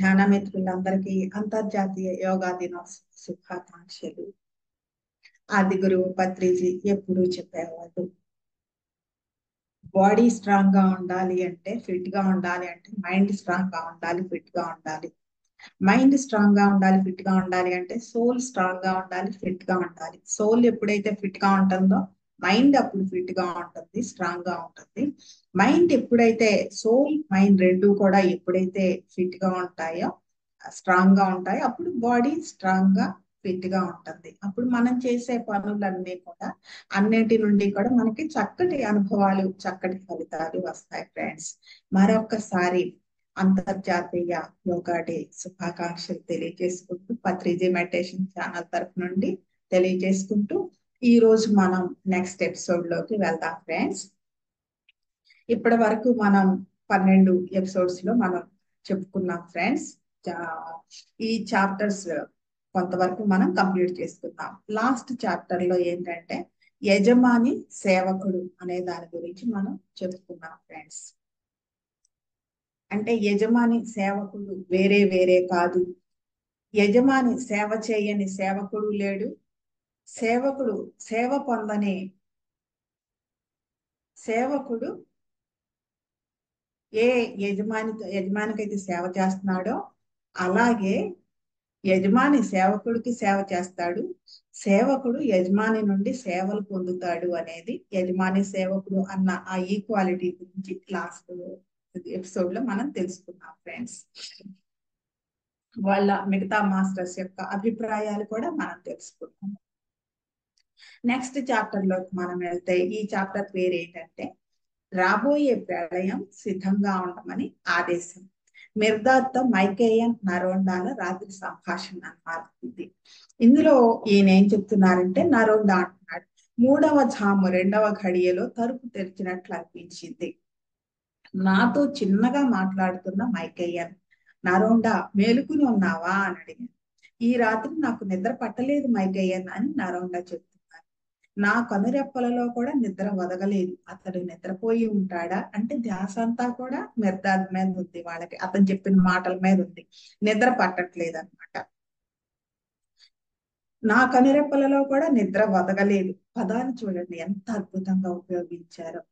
ధ్యాన మిత్రులందరికీ అంతర్జాతీయ యోగా దినోత్సవ శుభాకాంక్షలు. ఆది గురువు పత్రిజీ ఎప్పుడూ చెప్పేవాళ్ళు, బాడీ స్ట్రాంగ్ గా ఉండాలి అంటే, ఫిట్ గా ఉండాలి అంటే మైండ్ స్ట్రాంగ్ గా ఉండాలి, ఫిట్ గా ఉండాలి. మైండ్ స్ట్రాంగ్ గా ఉండాలి, ఫిట్ గా ఉండాలి అంటే సోల్ స్ట్రాంగ్ గా ఉండాలి, ఫిట్ గా ఉండాలి. సోల్ ఎప్పుడైతే ఫిట్ గా ఉంటుందో మైండ్ అప్పుడు ఫిట్ గా ఉంటుంది, స్ట్రాంగ్ గా ఉంటుంది. మైండ్ ఎప్పుడైతే, సోల్ మైండ్ రెండు కూడా ఎప్పుడైతే ఫిట్ గా ఉంటాయో, స్ట్రాంగ్ గా ఉంటాయో, అప్పుడు బాడీ స్ట్రాంగ్ గా ఫిట్ గా ఉంటుంది. అప్పుడు మనం చేసే పనులన్నీ కూడా, అన్నిటి నుండి కూడా మనకి చక్కటి అనుభవాలు, చక్కటి ఫలితాలు వస్తాయి. ఫ్రెండ్స్, మరొకసారి అంతర్జాతీయ యోగా డే శుభాకాంక్షలు తెలియజేసుకుంటూ, పత్రిజీ మెడిటేషన్ ఛానల్ తరఫు నుండి తెలియజేసుకుంటూ, ఈ రోజు మనం నెక్స్ట్ ఎపిసోడ్ లోకి వెళ్దాం. ఫ్రెండ్స్, ఇప్పటి వరకు మనం 12 ఎపిసోడ్స్ లో మనం చెప్పుకున్నాం. ఫ్రెండ్స్, ఈ చాప్టర్స్ కొంతవరకు మనం కంప్లీట్ చేసుకుందాం. లాస్ట్ చాప్టర్ లో ఏంటంటే యజమాని సేవకుడు అనే దాని గురించి మనం చెప్పుకున్నాం. ఫ్రెండ్స్, అంటే యజమాని సేవకుడు వేరే వేరే కాదు. యజమాని సేవ చేయని సేవకుడు లేడు. సేవకుడు సేవ పొందని సేవకుడు ఏ యజమానికైతే సేవ చేస్తున్నాడో, అలాగే యజమాని సేవకుడికి సేవ చేస్తాడు, సేవకుడు యజమాని నుండి సేవలు పొందుతాడు అనేది యజమాని సేవకుడు అన్న ఆ ఈక్వాలిటీ గురించి లాస్ట్ ఎపిసోడ్ లో మనం తెలుసుకున్నాం. ఫ్రెండ్స్, వాళ్ళ మిగతా మాస్టర్స్ యొక్క అభిప్రాయాలు కూడా మనం తెలుసుకున్నాం. నెక్స్ట్ చాప్టర్ లోకి మనం వెళ్తే, ఈ చాప్టర్ పేరు ఏంటంటే రాబోయే ప్రళయం సిద్ధంగా ఉండమని ఆదేశం. మిర్దాత్తో మైకేయన్ నరోండాల రాత్రి సంభాషణ అన్నమాట ఇది. ఇందులో ఈయన ఏం చెప్తున్నారంటే, నరోండా అంటున్నాడు, 3వ జాము 2వ ఘడియలో తలుపు తెరిచినట్లు అనిపించింది. నాతో చిన్నగా మాట్లాడుతున్న మైకేయన్, నరోండా మేలుకుని ఉన్నావా అని అడిగాను. ఈ రాత్రి నాకు నిద్ర పట్టలేదు మైకేయన్ అని నరోండా చెప్తున్నారు. నా కనురెప్పలలో కూడా నిద్ర వదగలేదు. అతడు నిద్రపోయి ఉంటాడా అంటే ధ్యాస అంతా కూడా మిర్దాద్ మీద ఉంది. వాళ్ళకి అతను చెప్పిన మాటల మీద ఉంది, నిద్ర పట్టట్లేదు అనమాట. నా కనురెప్పలలో కూడా నిద్ర వదగలేదు. పదాన్ని చూడండి ఎంత అద్భుతంగా ఉపయోగించారో.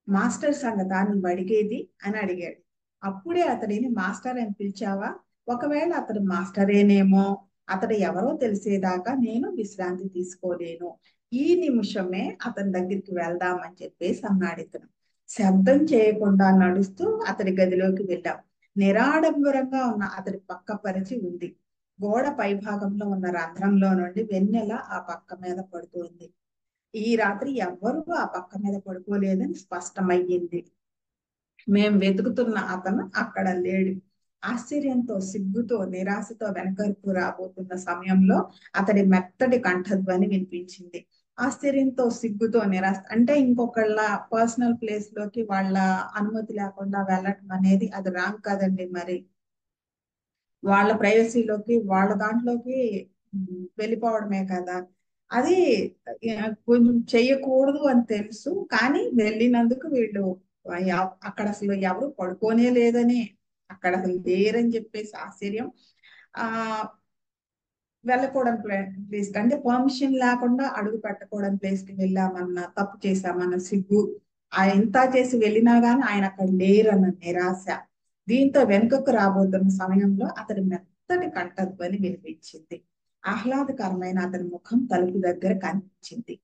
మాస్టర్ సంగతా నువ్వు అడిగేది అని అడిగాడు. అప్పుడే అతడిని మాస్టర్ అని పిలిచావా? ఒకవేళ అతడు మాస్టరేనేమో. అతడు ఎవరో తెలిసేదాకా నేను విశ్రాంతి తీసుకోలేను. ఈ నిమిషమే అతని దగ్గరికి వెళ్దామని చెప్పేసి అన్నాడు ఇతను. శబ్దం చేయకుండా నడుస్తూ అతడి గదిలోకి వెళ్ళాం. నిరాడంబరంగా ఉన్న అతడి పక్క పరిచి ఉంది. గోడ పైభాగంలో ఉన్న రంధ్రంలో నుండి వెన్నెల ఆ పక్క మీద పడుతుంది. ఈ రాత్రి ఎవ్వరూ ఆ పక్క మీద పడుకోలేదని స్పష్టమయ్యింది. మేం వెతుకుతున్న అతను అక్కడ లేడు. ఆశ్చర్యంతో, సిగ్గుతో, నిరాశతో వెనకకు రాబోతున్న సమయంలో అతడి మెత్తటి కంఠధ్వని వినిపించింది. ఆశ్చర్యంతో, సిగ్గుతో, నిరాశ అంటే ఇంకొకళ్ళ పర్సనల్ ప్లేస్ లోకి వాళ్ళ అనుమతి లేకుండా వెళ్ళటం అనేది అది రాంగ్ కదండి. మరి వాళ్ళ ప్రైవసీలోకి, వాళ్ళ దాంట్లోకి వెళ్ళిపోవడమే కదా అది. కొంచెం చెయ్యకూడదు అని తెలుసు, కానీ వెళ్ళినందుకు వీళ్ళు అక్కడ అసలు ఎవరు పడుకోనే లేదని, అక్కడ అసలు లేరని చెప్పేసి ఆశ్చర్యం. ఆ వెళ్ళకూడని ప్లేస్ అంటే పర్మిషన్ లేకుండా అడుగు పెట్టకూడని ప్లేస్ కి వెళ్ళామన్న, తప్పు చేశామన్న సిగ్గు, ఎంత చేసి వెళ్ళినా గానీ ఆయన అక్కడ లేరన్న నిరాశ. దీంతో వెనుకకు రాబోతున్న సమయంలో అతడి మెత్తటి కంఠధ్వని వినిపించింది. ఆహ్లాదకరమైన అతని ముఖం తలుపు దగ్గర కనిపించింది.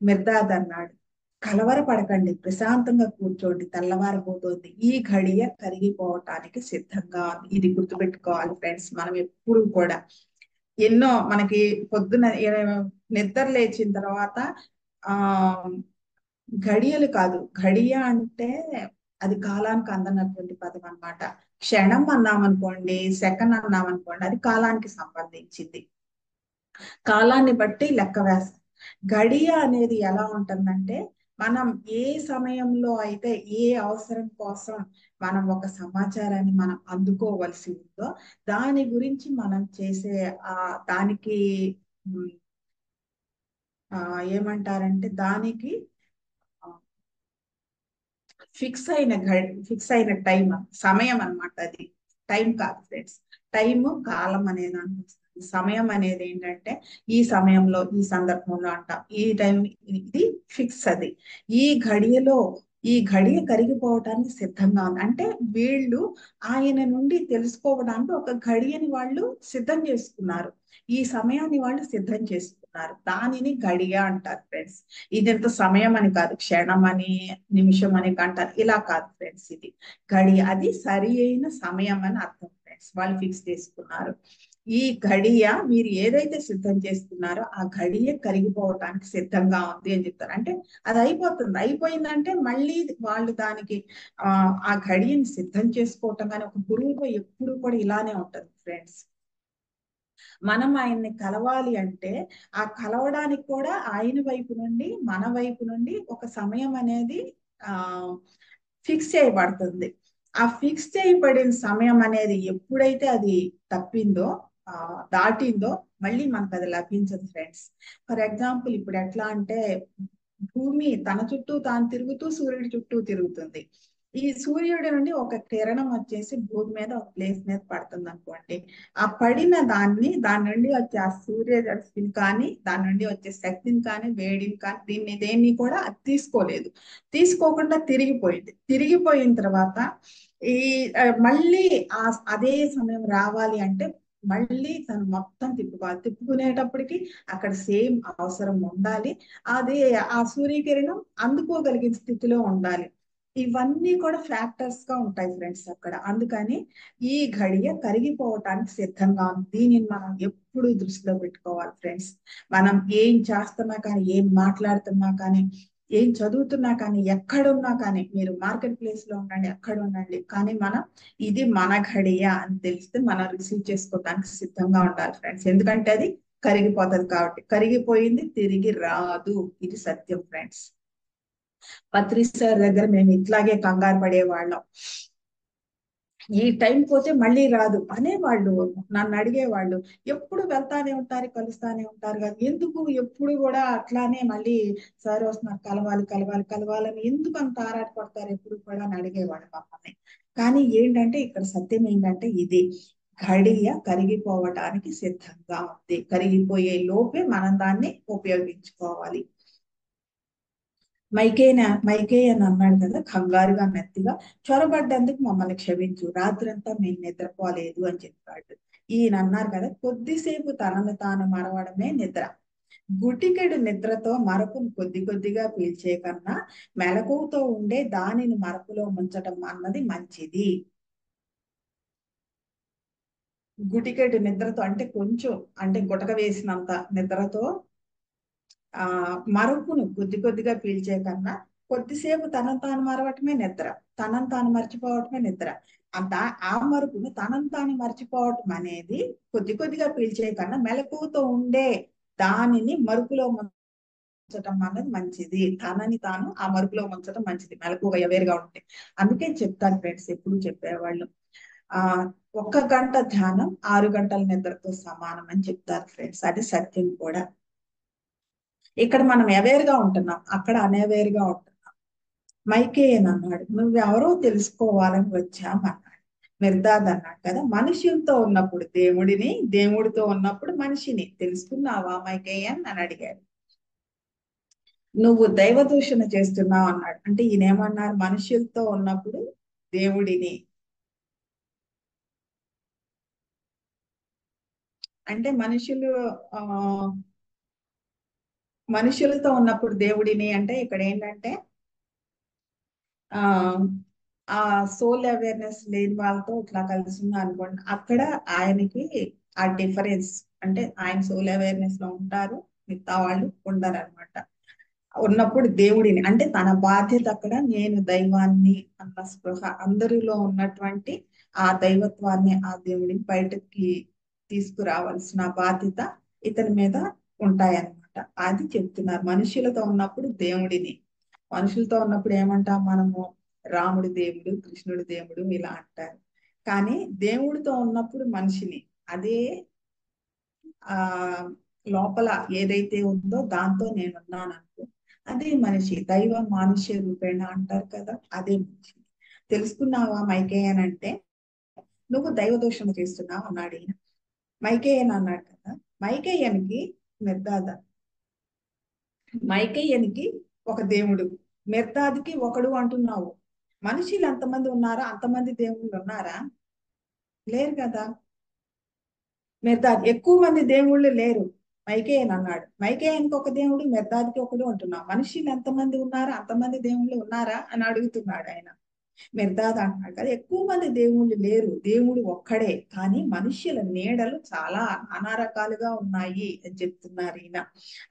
మిర్దాద్ అన్నాడు, కలవరపడకండి, ప్రశాంతంగా కూర్చోండి, తెల్లవారిపోతుంది. ఈ ఘడియ కరిగిపోవటానికి సిద్ధంగా ఉంది. ఇది గుర్తుపెట్టుకోవాలి ఫ్రెండ్స్. మనం ఎప్పుడు కూడా ఎన్నో మనకి పొద్దున నిద్ర లేచిన తర్వాత ఆ ఘడియలు కాదు, ఘడియ అంటే అది కాలానికి అందనటువంటి పదం అన్నమాట. క్షణం అన్నామనుకోండి, సెకండ్ అన్నామనుకోండి, అది కాలానికి సంబంధించింది. కాలాన్ని బట్టి లెక్క వేస్తాం. గడియ అనేది ఎలా ఉంటుందంటే, మనం ఏ సమయంలో అయితే ఏ అవసరం కోసం మనం ఒక సమాచారాన్ని మనం అందుకోవలసి ఉందో దాని గురించి మనం చేసే దానికి ఏమంటారంటే దానికి ఫిక్స్ అయిన టైం, సమయం అన్నమాట. అది టైం కాదు, టైము కాలం అనేది అనిపిస్తుంది. సమయం అనేది ఏంటంటే ఈ సమయంలో ఈ సందర్భంలో అంట ఈ టైం ఇది ఫిక్స్. అది ఈ ఘడియలో ఈ ఘడియ కరిగిపోవటానికి సిద్ధంగా ఉంది అంటే వీళ్ళు ఆయన నుండి తెలుసుకోవడానికి ఒక ఘడియని వాళ్ళు సిద్ధం చేసుకున్నారు. ఈ సమయాన్ని వాళ్ళు సిద్ధం చేసుకున్నారు. దానిని గడియ అంటారు ఫ్రెండ్స్. ఇది ఎంత సమయం అని కాదు, క్షణం అని నిమిషం అని అంటారు, ఇలా కాదు ఫ్రెండ్స్. ఇది గడియ, అది సరి అయిన సమయం అని అర్థం ఫ్రెండ్స్. వాళ్ళు ఫిక్స్ చేసుకున్నారు. ఈ గడియ మీరు ఏదైతే సిద్ధం చేసుకున్నారో ఆ గడియ కరిగిపోవటానికి సిద్ధంగా ఉంది అని చెప్తారు. అంటే అది అయిపోతుంది. అయిపోయిందంటే మళ్ళీ వాళ్ళు దానికి ఆ గడియని సిద్ధం చేసుకోవటం కానీ ఒక గురువుతో ఎప్పుడు కూడా ఇలానే ఉంటది ఫ్రెండ్స్. మనం ఆయన్ని కలవాలి అంటే ఆ కలవడానికి కూడా ఆయన వైపు నుండి మన వైపు నుండి ఒక సమయం అనేది ఆ ఫిక్స్ చేయబడుతుంది. ఆ ఫిక్స్ చేయబడిన సమయం అనేది ఎప్పుడైతే అది తప్పిందో దాటిందో మళ్ళీ మనకు అది లభించదు ఫ్రెండ్స్. ఫర్ ఎగ్జాంపుల్ ఇప్పుడు ఎట్లా అంటే భూమి తన చుట్టూ తాను తిరుగుతూ సూర్యుడి చుట్టూ తిరుగుతుంది. ఈ సూర్యుడి నుండి ఒక కిరణం వచ్చేసి భూమి మీద ఒక ప్లేస్ మీద పడుతుంది అనుకోండి. ఆ పడిన దాని నుండి వచ్చే ఆ సూర్యరశ్మిని కానీ దాని నుండి వచ్చే శక్తిని కానీ వేడిని కానీ దేన్ని కూడా అది తీసుకోలేదు. తీసుకోకుండా తిరిగిపోయింది. తిరిగిపోయిన తర్వాత ఈ మళ్ళీ అదే సమయం రావాలి అంటే మళ్ళీ తను మొత్తం తిప్పుకోవాలి. తిప్పుకునేటప్పటికి అక్కడ సేమ్ అవసరం ఉండాలి. అది ఆ సూర్యకిరణం అందుకోగలిగిన స్థితిలో ఉండాలి. ఇవన్నీ కూడా ఫ్యాక్టర్స్ గా ఉంటాయి ఫ్రెండ్స్ అక్కడ. అందుకని ఈ ఘడియ కరిగిపోవటానికి సిద్ధంగా ఉంది. దీనిని మనం ఎప్పుడు దృష్టిలో పెట్టుకోవాలి ఫ్రెండ్స్. మనం ఏం చేస్తున్నా కానీ, ఏం మాట్లాడుతున్నా కానీ, ఏం చదువుతున్నా కానీ, ఎక్కడున్నా కానీ, మీరు మార్కెట్ ప్లేస్ లో ఉండండి, ఎక్కడ ఉండండి, కానీ మనం ఇది మన ఘడియ అని తెలిస్తే మనం రిసీవ్ చేసుకోవడానికి సిద్ధంగా ఉండాలి ఫ్రెండ్స్. ఎందుకంటే అది కరిగిపోతుంది కాబట్టి. కరిగిపోయింది తిరిగి రాదు, ఇది సత్యం ఫ్రెండ్స్. పత్రి సార్ దగ్గర మేము ఇట్లాగే కంగారు పడేవాళ్ళం. ఈ టైం పోతే మళ్ళీ రాదు అనేవాళ్ళు. నన్ను అడిగేవాళ్ళు, ఎప్పుడు వెళ్తానే ఉంటారు కలుస్తానే ఉంటారు కదా, ఎందుకు ఎప్పుడు కూడా అట్లానే మళ్ళీ సార్ వస్తున్నారు కలవాలి కలవాలి కలవాలని ఎందుకు అంత ఆరాటపడతారు ఎప్పుడు కూడా అని అడిగేవాడు మమ్మల్ని. కానీ ఏంటంటే ఇక్కడ సత్యం ఏంటంటే ఇది ఘడియ కరిగిపోవటానికి సిద్ధంగా ఉంది. కరిగిపోయే లోపే మనం దాన్ని ఉపయోగించుకోవాలి. మైకేయ్ అని అన్నాడు కదా కంగారుగా మెత్తిగా, చొరబడ్డందుకు మమ్మల్ని క్షమించు, రాత్రంతా మేము నిద్రపోలేదు అని చెప్పాడు. ఈయన అన్నారు కదా, కొద్దిసేపు తనను తాను మరవడమే నిద్ర. గుటికెడు నిద్రతో మరపును కొద్ది కొద్దిగా పీల్చే కన్నా మెలకువతో ఉండే దానిని మరపులో ముంచటం అన్నది మంచిది. గుటికెడు నిద్రతో అంటే కొంచెం, అంటే గుటక వేసినంత నిద్రతో మరుపును కొద్ది కొద్దిగా పీల్చే కన్నా కొద్దిసేపు తనను తాను మరవటమే నిద్ర. తనను తాను మర్చిపోవటమే నిద్ర. అంత ఆ మరుపును తనను తాను మర్చిపోవటం అనేది కొద్ది కొద్దిగా పీల్చే కన్నా మెలకువతో ఉండే దానిని మరుపులో ముంచటం అనేది మంచిది. తనని తాను ఆ మరుపులో ముంచటం మంచిది, మెలకువగా అవేర్గా ఉంటే. అందుకే చెప్తాను ఫ్రెండ్స్, ఎప్పుడు చెప్పేవాళ్ళు ఆ 1 గంట ధ్యానం 6 గంటల నిద్రతో సమానం అని చెప్తారు ఫ్రెండ్స్. అది సత్యం కూడా. ఇక్కడ మనం అవేర్ గా ఉంటున్నాం, అక్కడ అనవేర్ గా ఉంటున్నాం. మైకేయన్ అన్నాడు, నువ్వెవరో తెలుసుకోవాలని వచ్చామన్నాడు. మిర్దాద్ అన్నాడు కదా, మనుషులతో ఉన్నప్పుడు దేవుడిని, దేవుడితో ఉన్నప్పుడు మనిషిని తెలుసుకున్నావా మైకేయన్ అని అడిగాడు. నువ్వు దైవ దూషణ చేస్తున్నావు అన్నాడు. అంటే ఈయనేమన్నారు, మనుషులతో ఉన్నప్పుడు దేవుడిని, అంటే మనుషులతో ఉన్నప్పుడు దేవుడిని అంటే ఇక్కడ ఏంటంటే ఆ ఆ సోల్ అవేర్నెస్ లేని వాళ్ళతో ఇట్లా కలిసి ఉన్నా అనుకోండి, అక్కడ ఆయనకి ఆ డిఫరెన్స్, అంటే ఆయన సోల్ అవేర్నెస్ లో ఉంటారు, మిగతా వాళ్ళు ఉండరు అనమాట. ఉన్నప్పుడు దేవుడిని అంటే తన బాధ్యత అక్కడ, నేను దైవాన్ని అన్న స్పృహ అందరిలో ఉన్నటువంటి ఆ దైవత్వాన్ని, ఆ దేవుడిని బయటకి తీసుకురావాల్సిన బాధ్యత ఇతని మీద ఉంటాయన్నమాట. అది చెప్తున్నారు. మనుషులతో ఉన్నప్పుడు దేవుడిని, మనుషులతో ఉన్నప్పుడు ఏమంటాం మనము, రాముడు దేవుడు, కృష్ణుడు దేవుడు ఇలా అంటారు. కానీ దేవుడితో ఉన్నప్పుడు మనిషిని, అదే ఆ లోపల ఏదైతే ఉందో దాంతో నేనున్నాను అనుకో, అదే మనిషి. దైవ మానుష్య రూపేణ అంటారు కదా, అదే మనిషి. తెలుసుకున్నావా మైకేయన్ అంటే నువ్వు దైవదూషణ చేస్తున్నావు అన్నాడు ఈయన. మైకేయన్ అన్నాడు కదా. మైకేయన్కి మెర్దాద, మైకేయన్కి ఒక దేవుడు, మెర్దాద్కి ఒకడు అంటున్నావు. మనుషులు ఎంతమంది ఉన్నారా అంతమంది దేవుళ్ళు ఉన్నారా? లేరు కదా. మెర్దాద్ ఎక్కువ మంది దేవుళ్ళు లేరు. మైకేయన్ అన్నాడు. మైకేయన్కి ఒక దేవుడు, మెర్దాద్కి ఒకడు అంటున్నావు. మనుషులు ఎంతమంది ఉన్నారా అంతమంది దేవుళ్ళు ఉన్నారా అని అడుగుతున్నాడు ఆయన. మెర్దాద్ అంటున్నాడు కదా, ఎక్కువ మంది దేవుళ్ళు లేరు, దేవుడు ఒక్కడే, కానీ మనుష్యుల నీడలు చాలా నానా రకాలుగా ఉన్నాయి అని చెప్తున్నారు ఈయన.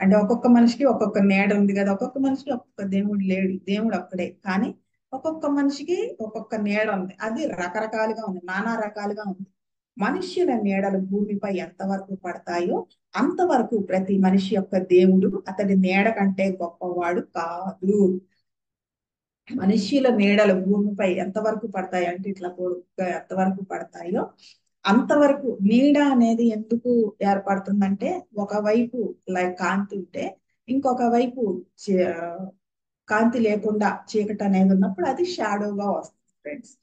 అంటే ఒక్కొక్క మనిషికి ఒక్కొక్క నీడ ఉంది కదా, ఒక్కొక్క మనిషికి ఒక్కొక్క దేవుడు లేడు, దేవుడు ఒక్కడే, కానీ ఒక్కొక్క మనిషికి ఒక్కొక్క నీడ ఉంది, అది రకరకాలుగా ఉంది, నానా రకాలుగా ఉంది. మనుష్యుల నీడలు భూమిపై ఎంతవరకు పడతాయో అంతవరకు ప్రతి మనిషి యొక్క దేవుడు అతడి నీడ కంటే గొప్పవాడు కాదు. మనుష్యుల నీడలు భూమిపై ఎంతవరకు పడతాయి అంటే ఇట్లా పొడుగ్గా ఎంతవరకు పడతాయో అంతవరకు. నీడ అనేది ఎందుకు ఏర్పడుతుందంటే, ఒకవైపు లైక్ కాంతి ఉంటే ఇంకొక వైపు కాంతి లేకుండా చీకటి అనేది ఉన్నప్పుడు అది షాడోగా వస్తుంది ఫ్రెండ్స్.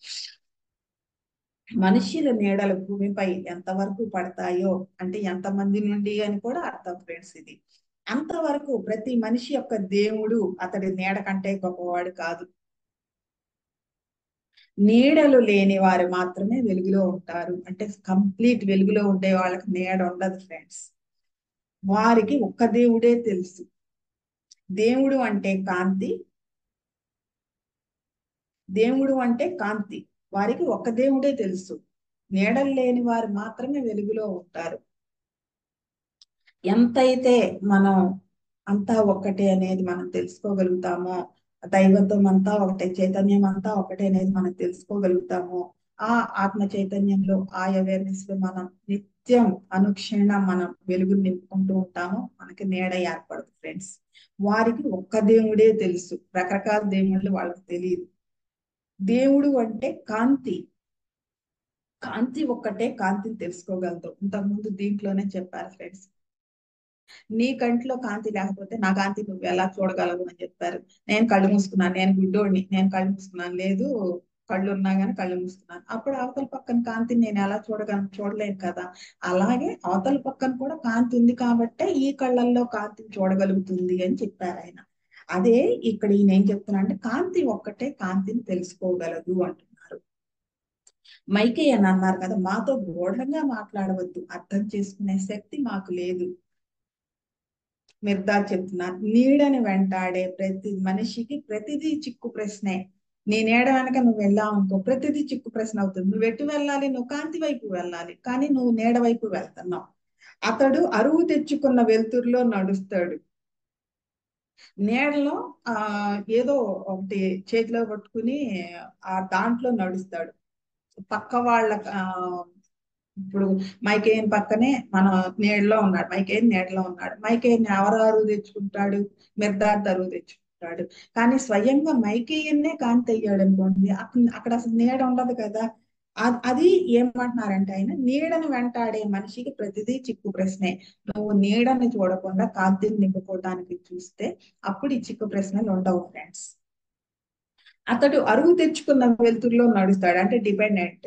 మనుష్యుల నీడలు భూమిపై ఎంతవరకు పడతాయో అంటే ఎంతమంది నుండి అని కూడా అర్థం ఫ్రెండ్స్ ఇది. అంతవరకు ప్రతి మనిషి యొక్క దేవుడు అతడి నీడ కంటే గొప్పవాడు కాదు. నీడలు లేని వారు మాత్రమే వెలుగులో ఉంటారు. అంటే కంప్లీట్ వెలుగులో ఉండే వాళ్ళకి నీడ ఉండదు ఫ్రెండ్స్. వారికి ఒక్క దేవుడే తెలుసు. దేవుడు అంటే కాంతి, దేవుడు అంటే కాంతి, వారికి ఒక్క దేవుడే తెలుసు. నీడలు లేని వారు మాత్రమే వెలుగులో ఉంటారు. ఎంతైతే మనం అంతా ఒక్కటే అనేది మనం తెలుసుకోగలుగుతామో, దైవత్వం అంతా ఒకటే, చైతన్యం అంతా ఒకటే అనేది మనం తెలుసుకోగలుగుతామో, ఆ ఆత్మ చైతన్యంలో ఆ అవేర్నెస్ లో మనం నిత్యం అనుక్షణం మనం వెలుగుని నింపుకుంటూ ఉంటామో మనకి నీడ ఏర్పడదు ఫ్రెండ్స్. వారికి ఒక్క దేవుడే తెలుసు, రకరకాల దేవుళ్ళు వాళ్ళకి తెలియదు. దేవుడు అంటే కాంతి, కాంతి ఒక్కటే కాంతిని తెలుసుకోగలదు. ఇంతకుముందు దీంట్లోనే చెప్పారు ఫ్రెండ్స్. నీ కంట్లో కాంతి లేకపోతే నా కాంతి నువ్వు ఎలా చూడగలవు అని చెప్పారు. నేను కళ్ళు మూసుకున్నాను, నేను గుడ్డోడిని, నేను కళ్ళు మూసుకున్నాను, లేదు కళ్ళు ఉన్నా గానీ కళ్ళు మూసుకున్నాను, అప్పుడు అవతల పక్కన కాంతిని నేను ఎలా చూడలేను కదా. అలాగే అవతల పక్కన కూడా కాంతి ఉంది కాబట్టే ఈ కళ్ళల్లో కాంతిని చూడగలుగుతుంది అని చెప్పారు ఆయన. అదే ఇక్కడ ఈయన ఏం చెప్తున్నా అంటే, కాంతి ఒక్కటే కాంతిని తెలుసుకోగలదు అంటున్నారు. మైకే అని అన్నారు కదా, మాతో గూఢంగా మాట్లాడవద్దు, అర్థం చేసుకునే శక్తి మాకు లేదు. మిర్దా చెప్తున్నారు, నీడని వెంటాడే ప్రతి మనిషికి ప్రతిదీ చిక్కు ప్రశ్నే. నీ నీడ వెనక నువ్వు వెళ్ళావు అనుకో, ప్రతిదీ చిక్కు ప్రశ్న అవుతుంది. నువ్వు ఎటు వెళ్ళాలి? నువ్వు కాంతి వైపు వెళ్ళాలి, కానీ నువ్వు నీడ వైపు వెళ్తున్నావు. అతడు అరువు తెచ్చుకున్న వెలుతురులో నడుస్తాడు. నీడలో ఏదో ఒకటి చేతిలో పట్టుకుని ఆ దాంట్లో నడుస్తాడు. పక్క వాళ్ళ ఇప్పుడు మైకేయన్ పక్కనే మన నీడలో ఉన్నాడు, మైకేయన్ నీడలో ఉన్నాడు. మైకేయన్ ఎవరు అరువు తెచ్చుకుంటాడు? మిర్దాద్ అరువు తెచ్చుకుంటాడు. కానీ స్వయంగా మైకేయన్నే కాంతి అయ్యాడు అనుకోండి, అక్కడ అసలు నీడ ఉండదు కదా. అది ఏమంటున్నారంటే ఆయన, నీడను వెంటాడే మనిషికి ప్రతిదీ చిక్కు ప్రశ్నే. నువ్వు నీడని చూడకుండా కాంతిని నింపుకోవడానికి చూస్తే అప్పుడు ఈ చిక్కు ప్రశ్నలు ఉండవు ఫ్రెండ్స్. అతడు అరువు తెచ్చుకున్న వెలుతురులో నడుస్తాడు అంటే డిపెండెంట్.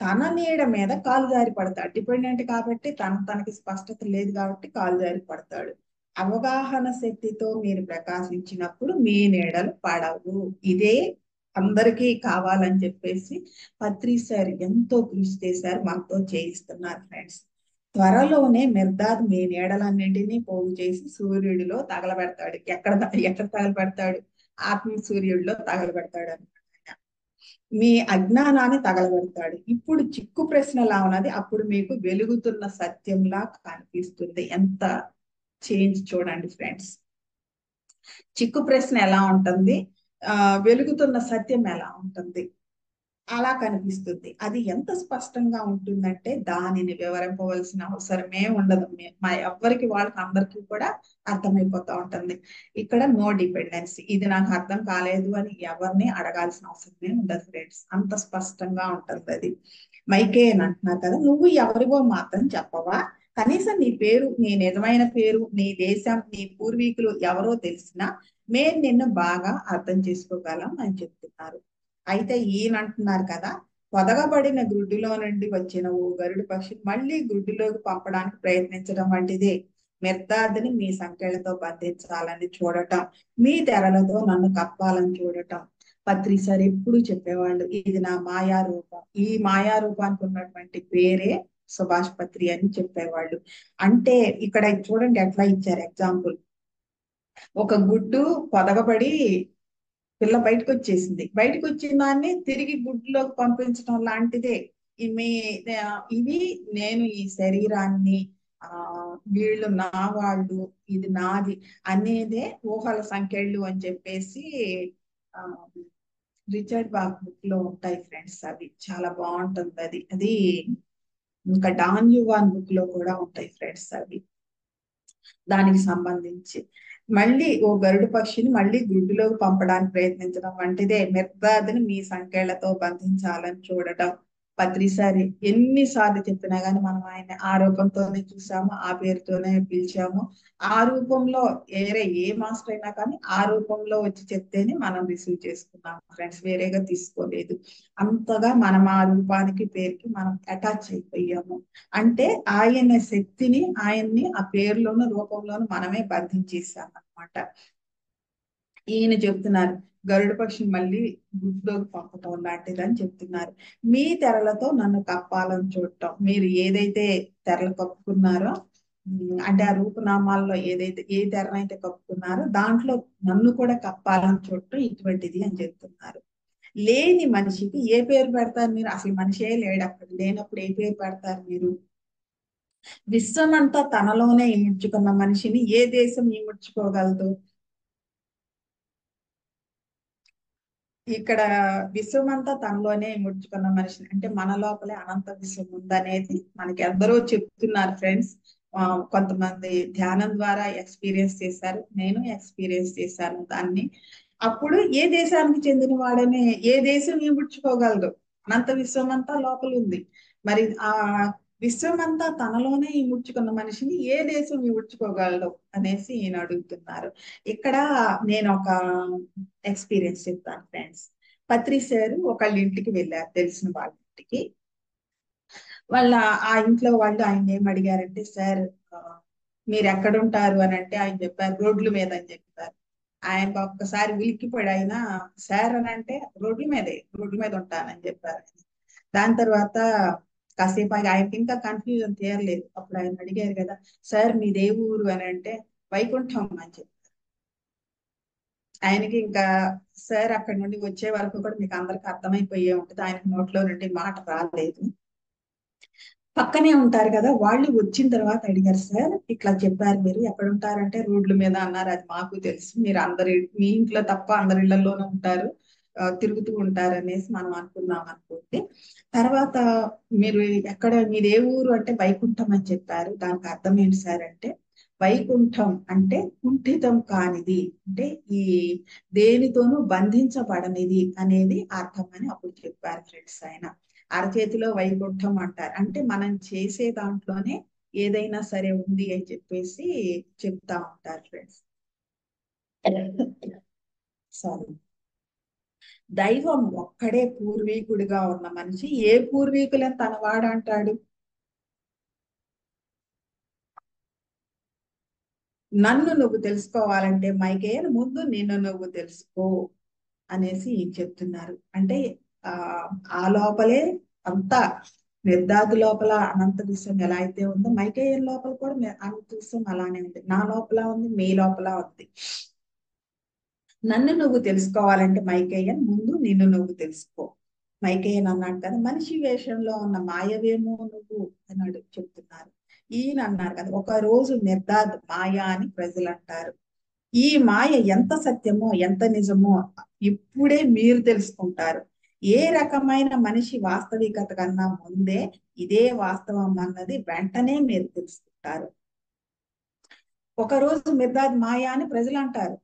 తన నీడ మీద కాలు జారి పడతాడు. డిపెండెంట్ కాబట్టి తనకి స్పష్టత లేదు కాబట్టి కాలు జారి పడతాడు. అవగాహన శక్తితో మీరు ప్రకాశించినప్పుడు మీ నీడలు పడవు. ఇదే అందరికీ కావాలని చెప్పేసి పత్రి సార్ ఎంతో కృషి చేశారు, మాతో చేయిస్తున్నారు ఫ్రెండ్స్. త్వరలోనే మిర్దాద్ మీ నీడలన్నింటినీ పోగు చేసి సూర్యుడిలో తగలబెడతాడు. ఎక్కడ తగలబెడతాడు? ఆత్మ సూర్యుడిలో తగలబెడతాడు అనమాట. మీ అజ్ఞానాన్ని తగలబెడతాడు. ఇప్పుడు చిక్కు ప్రశ్న ఎలా ఉన్నది, అప్పుడు మీకు వెలుగుతున్న సత్యంలా కనిపిస్తుంది. ఎంత చేంజ్ చూడండి ఫ్రెండ్స్. చిక్కు ప్రశ్న ఎలా ఉంటుంది, వెలుగుతున్న సత్యం ఎలా ఉంటుంది, అలా కనిపిస్తుంది. అది ఎంత స్పష్టంగా ఉంటుందంటే దానిని వివరింపవలసిన అవసరమే ఉండదు. మా ఎవరికి వాళ్ళకి అందరికీ కూడా అర్థమైపోతా ఉంటుంది. ఇక్కడ నో డిపెండెన్సీ, ఇది నాకు అర్థం కాలేదు అని ఎవరిని అడగాల్సిన అవసరమే ఉండదు ఫ్రెండ్స్. అంత స్పష్టంగా ఉంటుంది అది. మైకే అని అంటున్నారు కదా, నువ్వు ఎవరివో మాత్రం చెప్పవా? కనీసం నీ పేరు, నీ నిజమైన పేరు, నీ దేశం, నీ పూర్వీకులు ఎవరో తెలిసినా మేము నిన్ను బాగా అర్థం చేసుకోగలం అని చెప్తున్నారు. అయితే ఈయన అంటున్నారు కదా, పొదగబడిన గ్రుడ్డులో నుండి వచ్చిన ఓ గరుడు పక్షి మళ్ళీ గ్రుడ్డులోకి పంపడానికి ప్రయత్నించడం వంటిదే. మిర్దాదుని మీ సంకెళ్లతో బంధించాలని చూడటం, మీ తెరలతో నన్ను కప్పాలని చూడటం. పత్రి సార్ ఎప్పుడు చెప్పేవాళ్ళు, ఇది నా మాయా రూపం. ఈ మాయా రూపానికి ఉన్నటువంటి పేరే సుభాష్ పత్రి అని చెప్పేవాళ్ళు. అంటే ఇక్కడ చూడండి ఎట్లా ఇచ్చారు ఎగ్జాంపుల్. ఒక గుడ్డు పొదగబడి పిల్ల బయటకు వచ్చేసింది. బయటకు వచ్చిన దాన్ని తిరిగి గుడ్లోకి పంపించడం లాంటిదే. ఇవి ఇవి నేను ఈ శరీరాన్ని, ఆ వీళ్ళు నా వాళ్ళు, ఇది నాది అనేదే ఊహల సంఖ్యలు అని చెప్పేసి ఆ రిచర్డ్ బాగ్ బుక్ లో ఉంటాయి ఫ్రెండ్స్. అవి చాలా బాగుంటుంది. అది అది ఇంకా డాన్ యువాన్ బుక్ లో కూడా ఉంటాయి ఫ్రెండ్స్ అవి దానికి సంబంధించి. మళ్ళీ ఓ గరుడు పక్షిని మళ్ళీ గుడ్డులోకి పంపడానికి ప్రయత్నించడం వంటిదే. మిర్దాదుని మీ సంకెళ్లతో బంధించాలని చూడటం. పత్రిసారి ఎన్నిసార్లు చెప్పినా గానీ మనం ఆయన ఆ రూపంతోనే చూసాము, ఆ పేరుతోనే పిలిచాము. ఆ రూపంలో ఏ మాస్టర్ అయినా కానీ ఆ రూపంలో వచ్చి చెప్తేనే మనం రిసీవ్ చేసుకున్నాం ఫ్రెండ్స్, వేరేగా తీసుకోలేదు. అంతగా మనం ఆ రూపానికి పేరుకి మనం అటాచ్ అయిపోయాము. అంటే ఆయన శక్తిని, ఆయన్ని ఆ పేరులోను రూపంలోను మనమే బంధించేసాం అనమాట. ఈయన చెప్తున్నారు గరుడ పక్షి మళ్ళీ గుడ్లోకి పంపటం లాంటిదని చెప్తున్నారు. మీ తెరలతో నన్ను కప్పాలని చూడటం. మీరు ఏదైతే తెరలు కప్పుకున్నారో, అంటే ఆ రూపనామాల్లో ఏదైతే ఏ తెరనైతే కప్పుకున్నారో దాంట్లో నన్ను కూడా కప్పాలని చూడటం ఇటువంటిది అని చెప్తున్నారు. లేని మనిషికి ఏ పేరు పెడతారు మీరు? అసలు మనిషే లేడు అక్కడ. లేనప్పుడు ఏ పేరు పెడతారు మీరు? విశ్వమంతా తనలోనే ఇముడ్చుకున్న మనిషిని ఏ దేశం ఇముడ్చుకోగలదు? ఇక్కడ విశ్వమంతా తనలోనే ఇముడ్చుకున్న మనిషిని అంటే మన లోపలే అనంత విశ్వం ఉందనేది మనకి ఎందరో చెప్తున్నారు ఫ్రెండ్స్. కొంతమంది ధ్యానం ద్వారా ఎక్స్పీరియన్స్ చేశారు, నేను ఎక్స్పీరియన్స్ చేశాను దాన్ని. అప్పుడు ఏ దేశానికి చెందిన వాడని, ఏ దేశం ఇముడ్చుకోగలదు? అనంత విశ్వం అంతా లోపల ఉంది. మరి ఆ విశ్వమంతా తనలోనే ఇముడ్చుకున్న మనిషిని ఏ దేశం ఇముడ్చుకోగలడు అనేసి ఈయన అడుగుతున్నారు. ఇక్కడ నేను ఒక ఎక్స్పీరియన్స్ చెప్తాను ఫ్రెండ్స్. పత్రి సార్ ఒకళ్ళ ఇంటికి వెళ్ళారు, తెలిసిన వాళ్ళ ఇంటికి. వాళ్ళ ఆ ఇంట్లో వాళ్ళు ఆయన ఏం అడిగారంటే, సార్ మీరు ఎక్కడుంటారు అని అంటే ఆయన చెప్పారు రోడ్ల మీద అని చెప్పారు. ఆయన ఒక్కసారి ఉలిక్కిపడి ఆయన సార్ అని అంటే రోడ్ల మీద ఉంటానని చెప్పారు. దాని తర్వాత కాసేపు ఆయనకి ఇంకా కన్ఫ్యూజన్ తీరలేదు. అప్పుడు ఆయన అడిగారు కదా, సార్ మీదే ఊరు అని అంటే వైకుంఠం అని చెప్పారు. ఆయనకి ఇంకా సార్ అక్కడి నుండి వచ్చే వరకు కూడా మీకు అందరికి అర్థమైపోయే ఉంటుంది, ఆయనకి నోట్లో నుండి మాట రాలేదు. పక్కనే ఉంటారు కదా వాళ్ళు వచ్చిన తర్వాత అడిగారు, సార్ ఇట్లా చెప్పారు మీరు ఎక్కడ ఉంటారంటే రోడ్ల మీద అన్నారు. అది మాకు తెలుసు, మీరు అందరి మీ ఇంట్లో తప్ప అందరి ఇళ్లలోనూ ఉంటారు, తిరుగుతూ ఉంటారు అనేసి మనం అనుకున్నాం అనుకోండి. తర్వాత మీరు ఎక్కడ మీది ఏ ఊరు అంటే వైకుంఠం అని చెప్పారు. దానికి అర్థం ఏంటి సార్ అంటే, వైకుంఠం అంటే కుంఠితం కానిది, అంటే ఈ దేనితోనూ బంధించబడనిది అనేది అర్థం అని అప్పుడు చెప్పారు ఫ్రెండ్స్ ఆయన. అరచేతిలో వైకుంఠం అంటారు, అంటే మనం చేసే దాంట్లోనే ఏదైనా సరే ఉంది అని చెప్పేసి చెప్తా ఉంటారు ఫ్రెండ్స్. సారీ. దైవం ఒక్కడే పూర్వీకుడిగా ఉన్న మనిషి ఏ పూర్వీకులని తన వాడంటాడు? నన్ను నువ్వు తెలుసుకోవాలంటే మైకేయన్ ముందు నిన్ను నువ్వు తెలుసుకో అనేసి చెప్తున్నారు. అంటే ఆ ఆ లోపలే అంతా నిర్ధాతు లోపల అనంత విశ్వం ఎలా అయితే ఉందో మైకేయన్ లోపల కూడా అనంత విశ్వం అలానే ఉంది. నా లోపల ఉంది, మీ లోపల ఉంది. నన్ను నువ్వు తెలుసుకోవాలంటే మైకేయన్ ముందు నిన్ను నువ్వు తెలుసుకో. మైకేయన్ అన్నాడు కదా, మనిషి వేషంలో ఉన్న మాయవేమో నువ్వు అన్నాడు చెప్తున్నారు. ఈయన అన్నారు కదా, ఒక రోజు నిర్ధాత్ మాయ అని ప్రజలు అంటారు. ఈ మాయ ఎంత సత్యమో ఎంత నిజమో ఇప్పుడే మీరు తెలుసుకుంటారు. ఏ రకమైన మనిషి వాస్తవికత కన్నా ముందే ఇదే వాస్తవం అన్నది వెంటనే మీరు తెలుసుకుంటారు. ఒక రోజు మిర్దాద్ మాయ అని ప్రజలు అంటారు,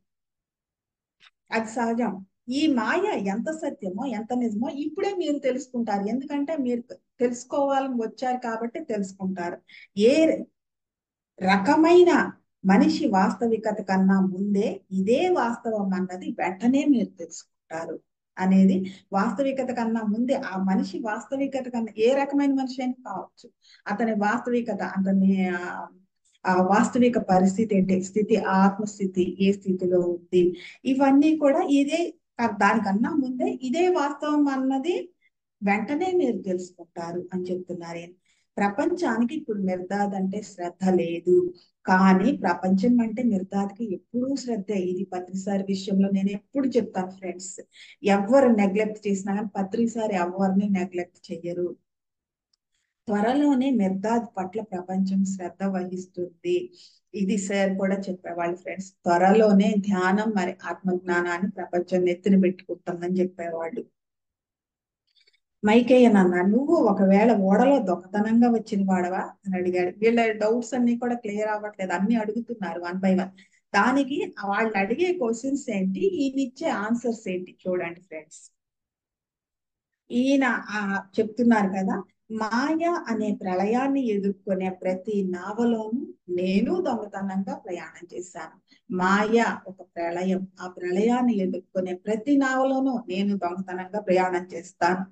అది సహజం. ఈ మాయ ఎంత సత్యమో ఎంత నిజమో ఇప్పుడే మీరు తెలుసుకుంటారు. ఎందుకంటే మీరు తెలుసుకోవాలని వచ్చారు కాబట్టి తెలుసుకుంటారు. ఏ రకమైన మనిషి వాస్తవికత కన్నా ముందే ఇదే వాస్తవం అన్నది వెంటనే మీరు తెలుసుకుంటారు. అనేది వాస్తవికత కన్నా ముందే ఆ మనిషి వాస్తవికత కన్నా ఏ రకమైన మనిషి అయినా కావచ్చు, అతని వాస్తవికత అతని ఆ వాస్తవిక పరిస్థితి ఏంటి, స్థితి, ఆత్మస్థితి ఏ స్థితిలో ఉంది, ఇవన్నీ కూడా ఇదే, దానికన్నా ముందే ఇదే వాస్తవం అన్నది వెంటనే మీరు తెలుసుకుంటారు అని చెప్తున్నారు ఈయన. ప్రపంచానికి ఇప్పుడు మిర్దాద్ అంటే శ్రద్ధ లేదు, కానీ ప్రపంచం అంటే మిర్దాద్కి ఎప్పుడూ శ్రద్ధే. ఇది పత్రిసారి విషయంలో నేను ఎప్పుడు చెప్తాను ఫ్రెండ్స్, ఎవరు నెగ్లెక్ట్ చేసినా కానీ పత్రిసారి ఎవరిని నెగ్లెక్ట్ చెయ్యరు. త్వరలోనే మిర్దాద్ పట్ల ప్రపంచం శ్రద్ధ వహిస్తుంది. ఇది సార్ కూడా చెప్పేవాళ్ళు ఫ్రెండ్స్, త్వరలోనే ధ్యానం మరి ఆత్మజ్ఞానాన్ని ప్రపంచం నెత్తిన పెట్టుకుంటుందని చెప్పేవాళ్ళు. మైకేయన్ అన్నా, నువ్వు ఒకవేళ ఓడలో దొంగతనంగా వచ్చిన వాడవా అని అడిగాడు. వీళ్ళ డౌట్స్ అన్ని కూడా క్లియర్ అవ్వట్లేదు, అన్ని అడుగుతున్నారు వన్ బై వన్. దానికి వాళ్ళు అడిగే క్వశ్చన్స్ ఏంటి, ఈయన ఇచ్చే ఆన్సర్స్ ఏంటి చూడండి ఫ్రెండ్స్. ఈయన చెప్తున్నారు కదా, మాయ అనే ప్రళయాన్ని ఎదుర్కొనే ప్రతి నావలోనూ నేను దొంగతనంగా ప్రయాణం చేశాను. మాయ ఒక ప్రళయం, ఆ ప్రళయాన్ని ఎదుర్కొనే ప్రతి నావలోనూ నేను దొంగతనంగా ప్రయాణం చేస్తాను.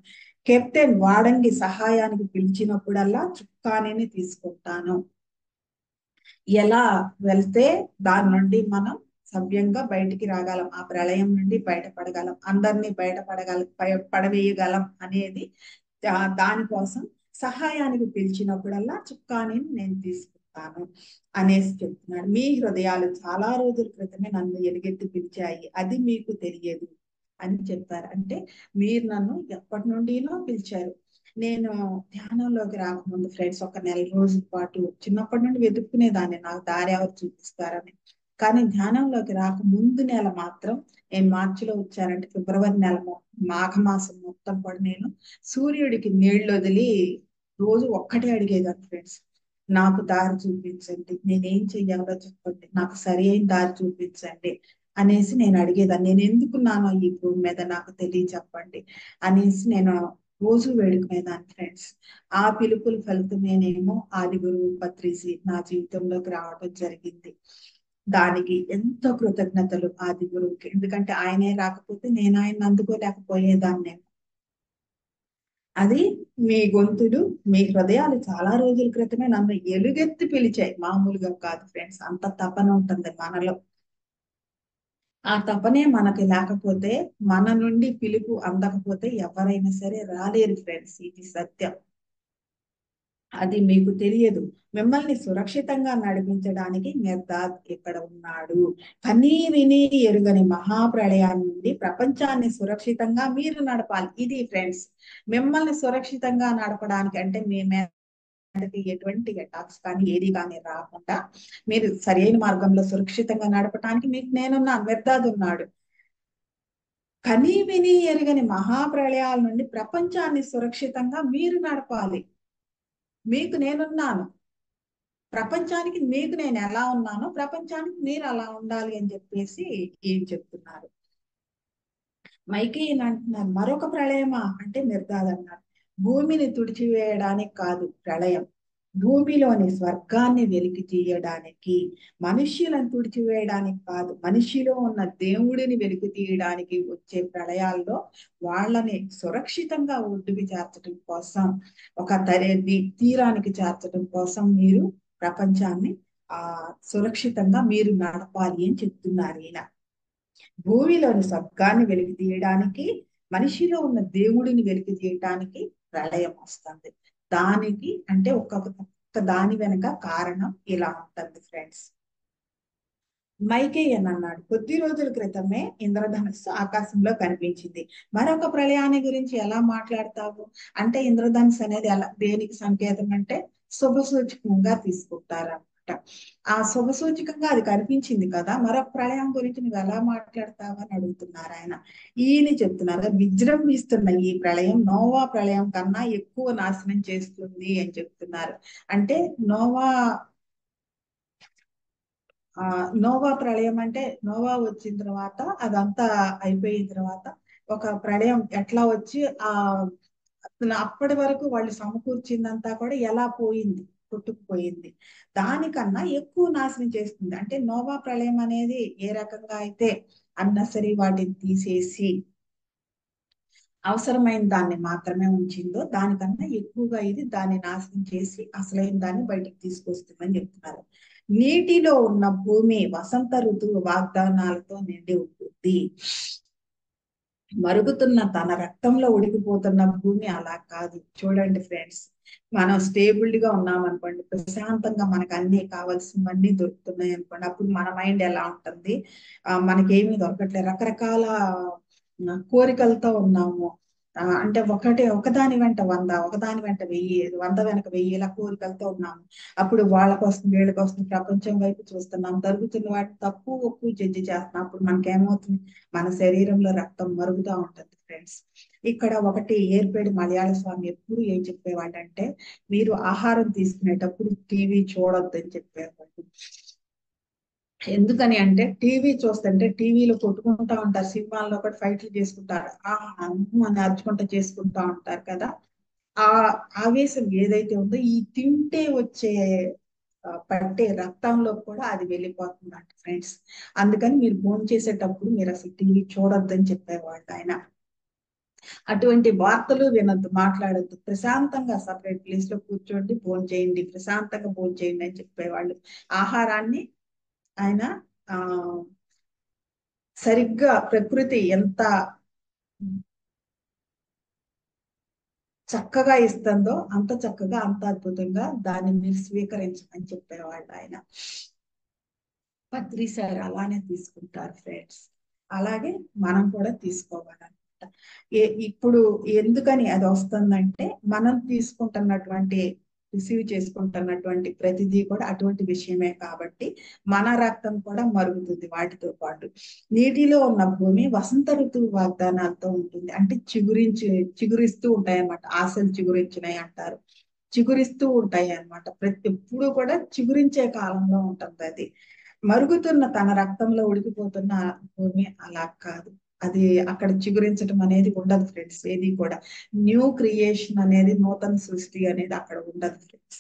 కెప్టెన్ వాడంగి సహాయానికి పిలిచినప్పుడల్లా చుక్కానిని తీసుకుంటాను. ఎలా వెళ్తే దాని నుండి మనం సవ్యంగా బయటికి రాగలం, ఆ ప్రళయం నుండి బయటపడగలం, అందరినీ పడవేయగలం అనేది దానికోసం సహాయానికి పిలిచినప్పుడల్లా చుక్కానిని నేను తీసుకుంటాను అనేసి చెప్తున్నాడు. మీ హృదయాలు చాలా రోజుల క్రితమే నన్ను ఎలుగెత్తి పిలిచాయి, అది మీకు తెలియదు అని చెప్పారు. అంటే మీరు నన్ను ఎప్పటి నుండినో పిలిచారు. నేను ధ్యానంలోకి రాకముందు ఫ్రెండ్స్ ఒక నెల రోజుల పాటు చిన్నప్పటి నుండి వెతుక్కునేదాన్ని, నాకు దారి ఎవరు చూపిస్తారని. కానీ ధ్యానంలోకి రాక ముందు నెల మాత్రం, నేను మార్చిలో వచ్చానంటే ఫిబ్రవరి నెల మాఘమాసం మొత్తం కూడా నేను సూర్యుడికి నీళ్లు వదిలి రోజు ఒక్కటే అడిగేదాన్ని ఫ్రెండ్స్, నాకు దారి చూపించండి, నేనేం చెయ్యాలో చెప్పండి, నాకు సరి అయిన దారి చూపించండి అనేసి నేను అడిగేదాన్ని. నేను ఎందుకున్నానో ఈ భూమి మీద నాకు తెలియ చెప్పండి అనేసి నేను రోజు వేడుకునేదాన్ని ఫ్రెండ్స్. ఆ పిలుపుల ఫలితమేనేమో ఆది గురువు పత్రిసి నా జీవితంలోకి రావడం జరిగింది. దానికి ఎంతో కృతజ్ఞతలు ఆది గురువుకి, ఎందుకంటే ఆయనే రాకపోతే నేను ఆయన అందుకోలేకపోయేదాన్ని. అది మీ గొంతులు, మీ హృదయాలు చాలా రోజుల క్రితమే నన్ను ఎలుగెత్తి పిలిచాయి, మామూలుగా కాదు ఫ్రెండ్స్. అంత తపన ఉంటుంది మనలో. ఆ తపనే మనకి లేకపోతే, మన నుండి పిలుపు అందకపోతే ఎవరైనా సరే రాలేరు ఫ్రెండ్స్, ఇది సత్యం. అది మీకు తెలియదు. మిమ్మల్ని సురక్షితంగా నడిపించడానికి మిర్దాద్ ఇక్కడ ఉన్నాడు. కనీ విని ఎరుగని మహాప్రళయాన్ని నుండి ప్రపంచాన్ని సురక్షితంగా మీరు నడపాలి. ఇది ఫ్రెండ్స్, మిమ్మల్ని సురక్షితంగా నడపడానికి, అంటే మీ మీదకి ఎటువంటి అటాక్స్ కానీ ఏది కానీ రాకుండా మీరు సరైన మార్గంలో సురక్షితంగా నడపడానికి మీకు నేనున్నా, మిర్దాద్ ఉన్నాడు. కనీ విని ఎరుగని మహాప్రళయాల నుండి ప్రపంచాన్ని సురక్షితంగా మీరు నడపాలి. మీకు నేనున్నాను, ప్రపంచానికి మీకు నేను ఎలా ఉన్నానో ప్రపంచానికి మీరు అలా ఉండాలి అని చెప్పేసి ఏం చెప్తున్నారు. మైకేయన్ అంటున్నారు, మరొక ప్రళయమా అంటే మిర్దాద్ అన్నారు, భూమిని తుడిచివేయడానికి కాదు ప్రళయం, భూమిలోని స్వర్గాన్ని వెలికి తీయడానికి, మనుష్యులను తుడిచివేయడానికి కాదు, మనిషిలో ఉన్న దేవుడిని వెలికి తీయడానికి వచ్చే ప్రళయాల్లో వాళ్ళని సురక్షితంగా ఒడ్డుకి చేర్చడం కోసం, ఒక తీరానికి చేర్చడం కోసం మీరు ప్రపంచాన్ని సురక్షితంగా మీరు నడపాలి అని చెప్తున్నారు ఈయన. భూమిలోని స్వర్గాన్ని వెలికి తీయడానికి, మనిషిలో ఉన్న దేవుడిని వెలికి తీయటానికి ప్రళయం వస్తుంది. దానికి అంటే ఒక్క దాని వెనక కారణం ఇలా ఉంటుంది ఫ్రెండ్స్. మైకేయన్ అన్నాడు, కొద్ది రోజుల క్రితమే ఇంద్రధనుస్సు ఆకాశంలో కనిపించింది. మరొక ప్రళయాన్ని గురించి ఎలా మాట్లాడతావు అంటే, ఇంద్రధనుస్సు అనేది ఎలా, దేనికి సంకేతం అంటే శుభ సూచకంగా తీసుకుంటారన్నమాట. ఆ శుభ సూచకంగా అది కనిపించింది కదా, మరొక ప్రళయం గురించి నువ్వు ఎలా మాట్లాడతావు అని అడుగుతున్నారు ఆయన. ఈయన చెప్తున్నారు, విజృంభిస్తున్న ఈ ప్రళయం నోవా ప్రళయం కన్నా ఎక్కువ నాశనం చేస్తుంది అని చెప్తున్నారు. అంటే నోవా ప్రళయం అంటే నోవా వచ్చిన తర్వాత అదంతా అయిపోయిన తర్వాత ఒక ప్రళయం ఎట్లా వచ్చి అప్పటి వరకు వాళ్ళు సమకూర్చిందంతా కూడా ఎలా పోయింది, కొట్టుకుపోయింది, దానికన్నా ఎక్కువ నాశనం చేస్తుంది. అంటే నోవా ప్రళయం అనేది ఏ రకంగా అయితే అన్నసరి వాటిని తీసేసి అవసరమైన దాన్ని మాత్రమే ఉంచిందో దానికన్నా ఎక్కువగా ఇది దాన్ని నాశనం చేసి అసలైన దాన్ని బయటికి తీసుకొస్తుందని చెప్తున్నారు. నీటిలో ఉన్న భూమి వసంత ఋతువు వాగ్దానాలతో నిండి ఉంటుంది. మరుగుతున్న తన రక్తంలో ఉడికిపోతున్న భూమి అలా కాదు. చూడండి ఫ్రెండ్స్, మనం స్టేబుల్డ్ గా ఉన్నాం అనుకోండి, ప్రశాంతంగా మనకు అన్ని కావాల్సినవన్నీ దొరుకుతున్నాయి అనుకోండి, అప్పుడు మన మైండ్ ఎలా ఉంటుంది? మనకేమీ దొరకట్లేదు, రకరకాల కోరికలతో ఉన్నాము. అంటే ఒకదాని వెంట 100, ఒకదాని వెంట 1000, 100 వెనక 1000 ఇలా కోరికలతో ఉన్నాము. అప్పుడు వాళ్ళ కోసం వీళ్ళ కోసం ప్రపంచం వైపు చూస్తున్నాం, జరుగుతున్న వాటి తప్పు ఒప్పు జడ్జి చేస్తున్నాం. అప్పుడు మనకేమవుతుంది? మన శరీరంలో రక్తం మరుగుతూ ఉంటుంది ఫ్రెండ్స్. ఇక్కడ ఒకటి ఏర్పేడి మలయాళ స్వామి ఎప్పుడు ఏం చెప్పేవాడంటే, మీరు ఆహారం తీసుకునేటప్పుడు టీవీ చూడొద్దని చెప్పేవాడు. ఎందుకని అంటే టీవీ చూస్తుంటే టీవీలో కొట్టుకుంటా ఉంటారు, సినిమాల్లో కూడా ఫైట్లు చేసుకుంటారు, అని అరుచుకుంటా చేసుకుంటా ఉంటారు కదా. ఆ ఆవేశం ఏదైతే ఉందో ఈ తింటే వచ్చే పట్టే రక్తంలో కూడా అది వెళ్ళిపోతుందంట ఫ్రెండ్స్. అందుకని మీరు భోజనం చేసేటప్పుడు మీరు అసలు టీవీ చూడొద్దని చెప్పేవాళ్ళు ఆయన. అటువంటి వార్తలు వినొద్దు, మాట్లాడొద్దు, ప్రశాంతంగా సపరేట్ ప్లేస్ లో కూర్చోండి, భోజనం చేయండి, ప్రశాంతంగా భోజనం చేయండి అని చెప్పేవాళ్ళు. ఆహారాన్ని ఆయన ఆ సరిగ్గా ప్రకృతి ఎంత చక్కగా ఇస్తుందో అంత చక్కగా అంత అద్భుతంగా దాన్ని మీరు స్వీకరించమని చెప్పేవాళ్ళు ఆయన. పత్రి సార్ అలానే తీసుకుంటారు ఫ్రెండ్స్. అలాగే మనం కూడా తీసుకోవాలన్నమాట. ఇప్పుడు ఎందుకని అది వస్తుందంటే, మనం తీసుకుంటున్నటువంటి రిసీవ్ చేసుకుంటున్నటువంటి ప్రతిదీ కూడా అటువంటి విషయమే కాబట్టి మన రక్తం కూడా మరుగుతుంది వాటితో పాటు. నీటిలో ఉన్న భూమి వసంత ఋతువు వాగ్దానాలతో ఉంటుంది. అంటే చిగురిస్తూ ఉంటాయి అన్నమాట. ఆశలు చిగురించినాయి అంటారు, చిగురిస్తూ ఉంటాయి అన్నమాట. ప్రతి ఎప్పుడు కూడా చిగురించే కాలంలో ఉంటుంది అది. మరుగుతున్న తన రక్తంలో ఉడికిపోతున్న భూమి అలా కాదు. అది అక్కడ చిగురించడం అనేది ఉండదు ఫ్రెండ్స్. ఏది కూడా న్యూ క్రియేషన్ అనేది, నూతన సృష్టి అనేది అక్కడ ఉండదు ఫ్రెండ్స్.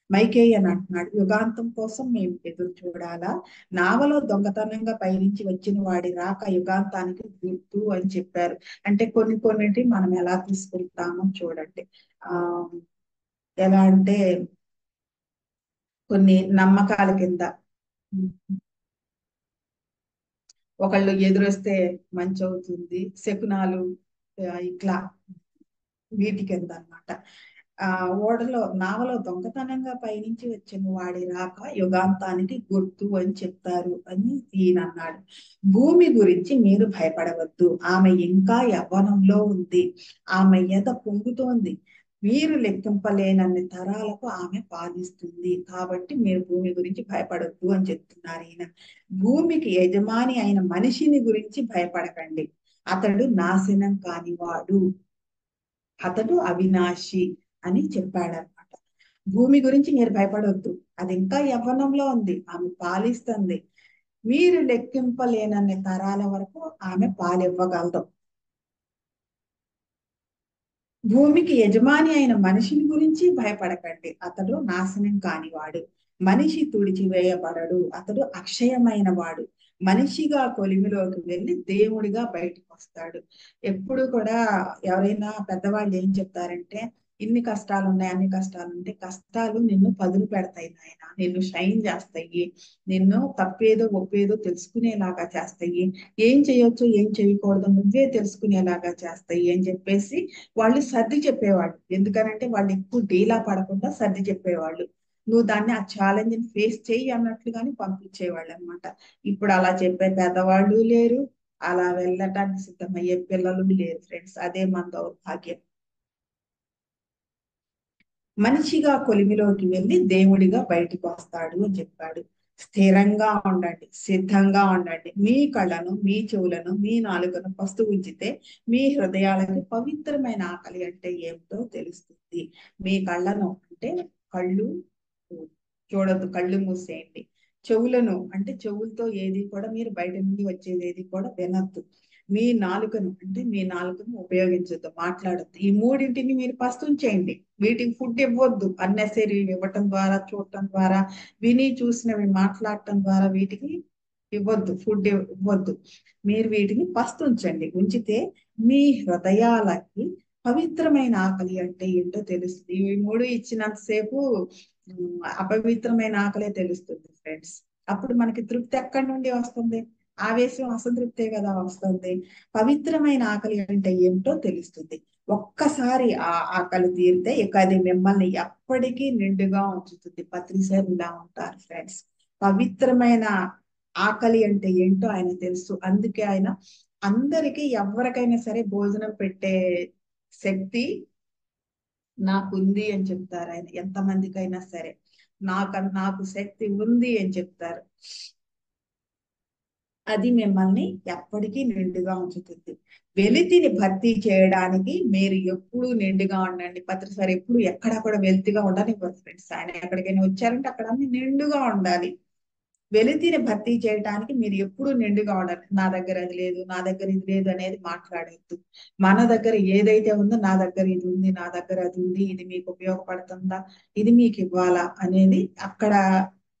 మైకేయ్ అని అంటున్నాడు, యుగాంతం కోసం మేము ఎదురు చూడాలా, నావలో దొంగతనంగా పయనించి వచ్చిన వాడి రాక యుగాంతానికి గుర్తు అని చెప్పారు. అంటే కొన్నిటి మనం ఎలా తీసుకుంటామో చూడండి. ఆ ఎలా అంటే కొన్ని నమ్మకాల కింద, ఒకళ్ళు ఎదురొస్తే మంచి అవుతుంది, శకునాలు, ఇట్లా వీటి కింద అనమాట. నావలో దొంగతనంగా పయనించి వచ్చిన వాడి రాక యుగాంతానికి గుర్తు అని చెప్తారు అని ఈయన అన్నాడు. భూమి గురించి మీరు భయపడవద్దు, ఆమె ఇంకా యవ్వనంలో ఉంది, ఆమె ఎద పొంగుతోంది, మీరు లెక్కింపలేనన్ని తరాలకు ఆమె పాలిస్తుంది, కాబట్టి మీరు భూమి గురించి భయపడొద్దు అని చెప్తున్నారు ఈయన. భూమికి యజమాని అయిన మనిషిని గురించి భయపడకండి, అతడు నాశనం కానివాడు, అతడు అవినాశి అని చెప్పాడనమాట. భూమి గురించి మీరు భయపడొద్దు, అది ఇంకా యవ్వనంలో ఉంది, ఆమె పాలిస్తుంది, మీరు లెక్కింపలేనన్ని తరాల వరకు ఆమె పాలివ్వగలదు. భూమికి యజమాని అయిన మనిషిని గురించి భయపడకండి, అతడు నాశనం కానివాడు, మనిషి తుడిచివేయబడడు, అతడు అక్షయమైన వాడు, మనిషిగా కొలిమిలోకి వెళ్ళి దేవుడిగా బయటకు వస్తాడు. ఎప్పుడు కూడా ఎవరైనా పెద్దవాళ్ళు ఏం చెప్తారంటే, ఇన్ని కష్టాలు ఉన్నాయి, అన్ని కష్టాలు ఉంటే, కష్టాలు నిన్ను పదులు పెడతాయి నాయన, నిన్ను షైన్ చేస్తాయి, నిన్ను తప్పేదో ఒప్పేదో తెలుసుకునేలాగా చేస్తాయి, ఏం చేయొచ్చు ఏం చేయకూడదు నువ్వే తెలుసుకునేలాగా చేస్తాయి అని చెప్పేసి వాళ్ళు సర్ది చెప్పేవాళ్ళు. ఎందుకనంటే వాళ్ళు ఎక్కువ డీలా పడకుండా సర్ది చెప్పేవాళ్ళు. నువ్వు దాన్ని ఆ ఛాలెంజ్ ని ఫేస్ చెయ్యి అన్నట్లుగాని పంపించేవాళ్ళు అనమాట. ఇప్పుడు అలా చెప్పే పెద్దవాళ్ళు లేరు, అలా వెళ్ళటానికి సిద్ధమయ్యే పిల్లలు లేరు ఫ్రెండ్స్. అదే మన దౌర్భాగ్యం. మనిషిగా కొలిమిలోకి వెళ్ళి దేవుడిగా బయటికి వస్తాడు అని చెప్పాడు. స్థిరంగా ఉండండి, సిద్ధంగా ఉండండి, మీ కళ్ళను, మీ చెవులను, మీ నాలుకను పస్తు ఉంచితే మీ హృదయాలకి పవిత్రమైన ఆకలి అంటే ఏమిటో తెలుస్తుంది. మీ కళ్ళను అంటే కళ్ళు చూడొద్దు, కళ్ళు మూసేయండి. చెవులను అంటే చెవులతో ఏది కూడా మీరు బయట నుండి వచ్చేది ఏది కూడా వినొద్దు. మీ నాలుకను అంటే మీ నాలుకను ఉపయోగించొద్దు, మాట్లాడొద్దు. ఈ మూడింటిని మీరు పస్తుంచేయండి. వీటికి ఫుడ్ ఇవ్వద్దు, అన్నెసరీ ఇవ్వటం ద్వారా, చూడటం ద్వారా, విని చూసినవి మాట్లాడటం ద్వారా వీటికి ఇవ్వద్దు, ఫుడ్ ఇవ్వద్దు. మీరు వీటిని పస్తుంచండి. ఉంచితే మీ హృదయాలకి పవిత్రమైన ఆకలి అంటే ఏంటో తెలుస్తుంది. ఈ మూడు ఇచ్చినంతసేపు అపవిత్రమైన ఆకలే తెలుస్తుంది ఫ్రెండ్స్. అప్పుడు మనకి తృప్తి ఎక్కడి నుండి వస్తుంది? ఆవేశం, అసంతృప్తే కదా వస్తుంది. పవిత్రమైన ఆకలి అంటే ఏంటో తెలుస్తుంది. ఒక్కసారి ఆ ఆకలి తీరితే ఇక అది మిమ్మల్ని ఎప్పటికీ నిండుగా ఉంచుతుంది. పత్రిసేలు ఇలా ఉంటారు ఫ్రెండ్స్. పవిత్రమైన ఆకలి అంటే ఏంటో ఆయన తెలుసు. అందుకే ఆయన అందరికీ ఎవరికైనా సరే భోజనం పెట్టే శక్తి నాకుంది అని చెప్తారు. ఆయన ఎంతమందికైనా సరే నాకు శక్తి ఉంది అని చెప్తారు. అది మిమ్మల్ని ఎప్పటికీ నిండుగా ఉంచుతుంది. వెలితిని భర్తీ చేయడానికి మీరు ఎప్పుడు నిండుగా ఉండండి. పత్రిసారి ఎప్పుడు ఎక్కడ కూడా వెలితిగా ఉండనివ్వదు ఫ్రెండ్స్. ఆయన ఎక్కడికైనా వచ్చారంటే అక్కడ అన్ని నిండుగా ఉండాలి. వెలితిని భర్తీ చేయడానికి మీరు ఎప్పుడు నిండుగా ఉండాలి. నా దగ్గర అది లేదు, నా దగ్గర ఇది లేదు అనేది మాట్లాడొద్దు. మన దగ్గర ఏదైతే ఉందో, నా దగ్గర ఇది ఉంది, నా దగ్గర అది ఉంది, ఇది మీకు ఉపయోగపడుతుందా, ఇది మీకు ఇవ్వాలా అనేది అక్కడ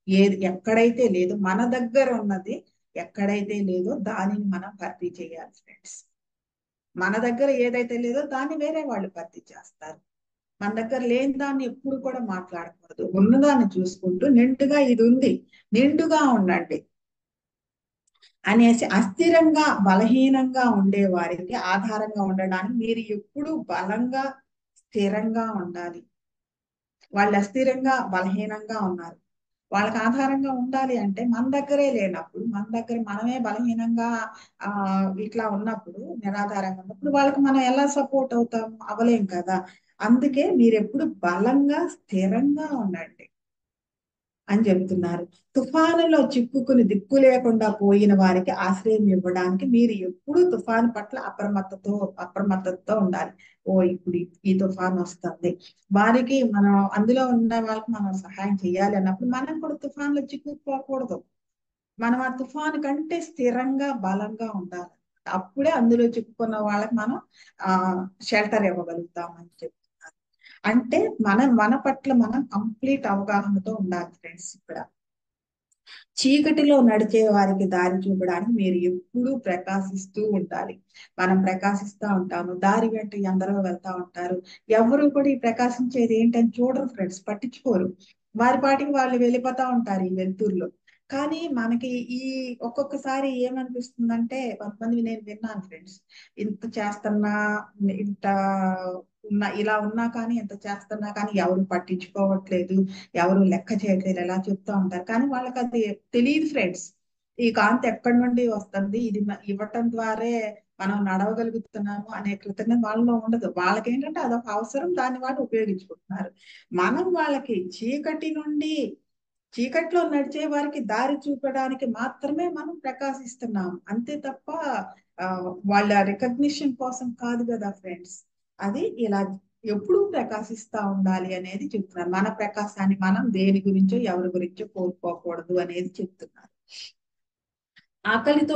ఏది ఎక్కడైతే లేదు, మన దగ్గర ఉన్నది ఎక్కడైతే లేదో దానిని మనం భర్తీ చేయాలి ఫ్రెండ్స్. మన దగ్గర ఏదైతే లేదో దాన్ని వేరే వాళ్ళు భర్తీ చేస్తారు. మన దగ్గర లేని దాన్ని ఎప్పుడు కూడా మాట్లాడకూడదు. ఉన్నదాన్ని చూసుకుంటూ నిండుగా ఇది ఉంది, నిండుగా ఉండండి అనేసి. అస్థిరంగా బలహీనంగా ఉండే వారికి ఆధారంగా ఉండడానికి మీరు ఎప్పుడు బలంగా స్థిరంగా ఉండాలి. వాళ్ళు అస్థిరంగా బలహీనంగా ఉన్నారు. వాళ్ళకి ఆధారంగా ఉండాలి అంటే మన దగ్గరే లేనప్పుడు, మన దగ్గర మనమే బలహీనంగా ఇట్లా ఉన్నప్పుడు, నిరాధారంగా ఉన్నప్పుడు వాళ్ళకి మనం ఎలా సపోర్ట్ అవుతాం? అవలేం కదా. అందుకే మీరు ఎప్పుడు బలంగా స్థిరంగా ఉండండి అని చెప్తున్నారు. తుఫానులో చిక్కుకుని దిక్కు లేకుండా పోయిన వారికి ఆశ్రయం ఇవ్వడానికి మీరు ఎప్పుడూ తుఫాను పట్ల అప్రమత్తతో ఉండాలి. ఓ ఇప్పుడు ఈ తుఫాను వస్తుంది, వారికి మనం అందులో ఉన్న వాళ్ళకి మనం సహాయం చేయాలి అన్నప్పుడు మనం కూడా తుఫాన్లో చిక్కుకుపోకూడదు. మనం ఆ తుఫాను కంటే స్థిరంగా బలంగా ఉండాలి. అప్పుడే అందులో చిక్కుకున్న వాళ్ళకి మనం ఆ షెల్టర్ ఇవ్వగలుగుతామని చెప్పి. అంటే మన పట్ల మనం కంప్లీట్ అవగాహనతో ఉండాలి ఫ్రెండ్స్. ఇక్కడ చీకటిలో నడిచే వారికి దారి చూపడానికి మీరు ఎప్పుడూ ప్రకాశిస్తూ ఉండాలి. మనం ప్రకాశిస్తూ ఉంటాము, దారి వెంట ఎందరో వెళ్తా ఉంటారు. ఎవరు కూడా ఈ ప్రకాశించేది ఏంటని చూడరు ఫ్రెండ్స్, పట్టించుకోరు. వారి పాటికి వాళ్ళు వెళ్ళిపోతా ఉంటారు ఈ వెలుతురులో. కానీ మనకి ఈ ఒక్కొక్కసారి ఏమనిపిస్తుందంటే, కొంతమంది నేను విన్నాను ఫ్రెండ్స్, ఇంత చేస్తున్నా, ఇంత ఇలా ఉన్నా కానీ, ఎంత చేస్తున్నా కానీ ఎవరు పట్టించుకోవట్లేదు, ఎవరు లెక్క చేయట్లేదు, ఎలా చెప్తా ఉంటారు. కానీ వాళ్ళకి అది తెలియదు ఫ్రెండ్స్. ఈ కాంతి ఎక్కడి నుండి వస్తుంది, ఇది ఇవ్వటం ద్వారే మనం నడవగలుగుతున్నాము అనే కృతజ్ఞత వాళ్ళలో ఉండదు. వాళ్ళకి ఏంటంటే అదొక అవసరం, దాన్ని వాళ్ళు ఉపయోగించుకుంటున్నారు. మనం వాళ్ళకి చీకట్లో నడిచే వారికి దారి చూపడానికి మాత్రమే మనం ప్రకాశిస్తున్నాం, అంతే తప్ప ఆ, వాళ్ళ రికగ్నిషన్ కోసం కాదు కదా ఫ్రెండ్స్. అది ఇలా ఎప్పుడూ ప్రకాశిస్తా ఉండాలి అనేది చెప్తున్నారు. మన ప్రకాశాన్ని మనం దేని గురించో ఎవరి గురించో కోల్పోకూడదు అనేది చెప్తున్నారు. ఆకలితో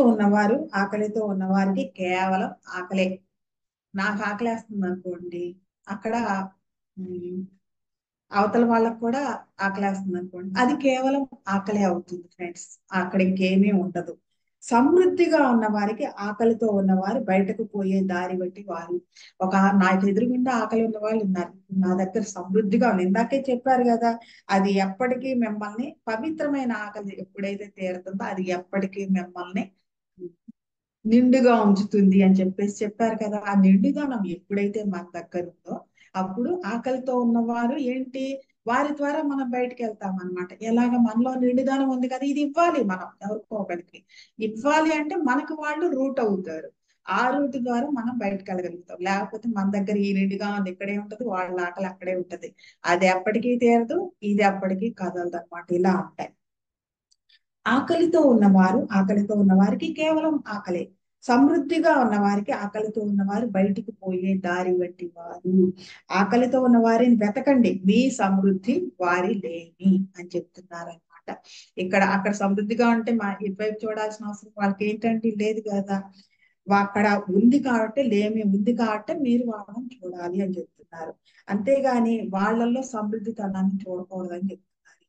ఉన్నవారికి కేవలం ఆకలే. నాకు ఆకలేస్తుంది అనుకోండి, అక్కడ ఉమ్, అవతల వాళ్ళకు కూడా ఆకలేస్తుంది అనుకోండి, అది కేవలం ఆకలే అవుతుంది ఫ్రెండ్స్. అక్కడ ఇంకేమీ ఉండదు. సమృద్ధిగా ఉన్న వారికి, ఆకలితో ఉన్నవారు బయటకు పోయే దారి బట్టి వారు. ఒక నాకు ఎదురుగుండా ఆకలి ఉన్న వాళ్ళు ఉన్నారు, నా దగ్గర సమృద్ధిగా ఉంది. ఇందాకే చెప్పారు కదా, అది ఎప్పటికీ మిమ్మల్ని పవిత్రమైన ఆకలి ఎప్పుడైతే తీరుతుందో అది ఎప్పటికీ మిమ్మల్ని నిండుగా ఉంచుతుంది అని చెప్పేసి చెప్పారు కదా. ఆ నిండుదనం ఎప్పుడైతే మన దగ్గర ఉందో అప్పుడు ఆకలితో ఉన్నవారు ఏంటి, వారి ద్వారా మనం బయటకు వెళ్తాం అనమాట. ఎలాగ మనలో నిండుదనం ఉంది కదా, ఇది ఇవ్వాలి, మనం ఎవరికో ఒకరికి ఇవ్వాలి అంటే మనకు వాళ్ళు రూట్ అవుతారు. ఆ రూట్ ద్వారా మనం బయటకు వెళ్ళగలుగుతాం. లేకపోతే మన దగ్గర ఈ నిండుగా ఉంది ఇక్కడే ఉంటది, వాళ్ళ ఆకలి అక్కడే ఉంటది. అది ఎప్పటికీ తీరదు, ఇది ఎప్పటికీ కదలదు అనమాట. ఇలా ఉంటాయి. ఆకలితో ఉన్న వారికి కేవలం ఆకలే. సమృద్ధిగా ఉన్న వారికి, ఆకలితో ఉన్నవారు బయటికి పోయే దారి బట్టి వారు. ఆకలితో ఉన్న వారిని వెతకండి, మీ సమృద్ధి వారి లేమి అని చెప్తున్నారు అనమాట. అక్కడ సమృద్ధిగా ఉంటే మా ఇటువైపు చూడాల్సిన అవసరం వాళ్ళకి ఏంటంటే లేదు కదా. అక్కడ ఉంది కాబట్టి, లేమి ఉంది కాబట్టి మీరు వాళ్ళని చూడాలి అని చెప్తున్నారు. అంతేగాని వాళ్ళల్లో సమృద్ధితనాన్ని చూడకూడదని చెప్తున్నారు.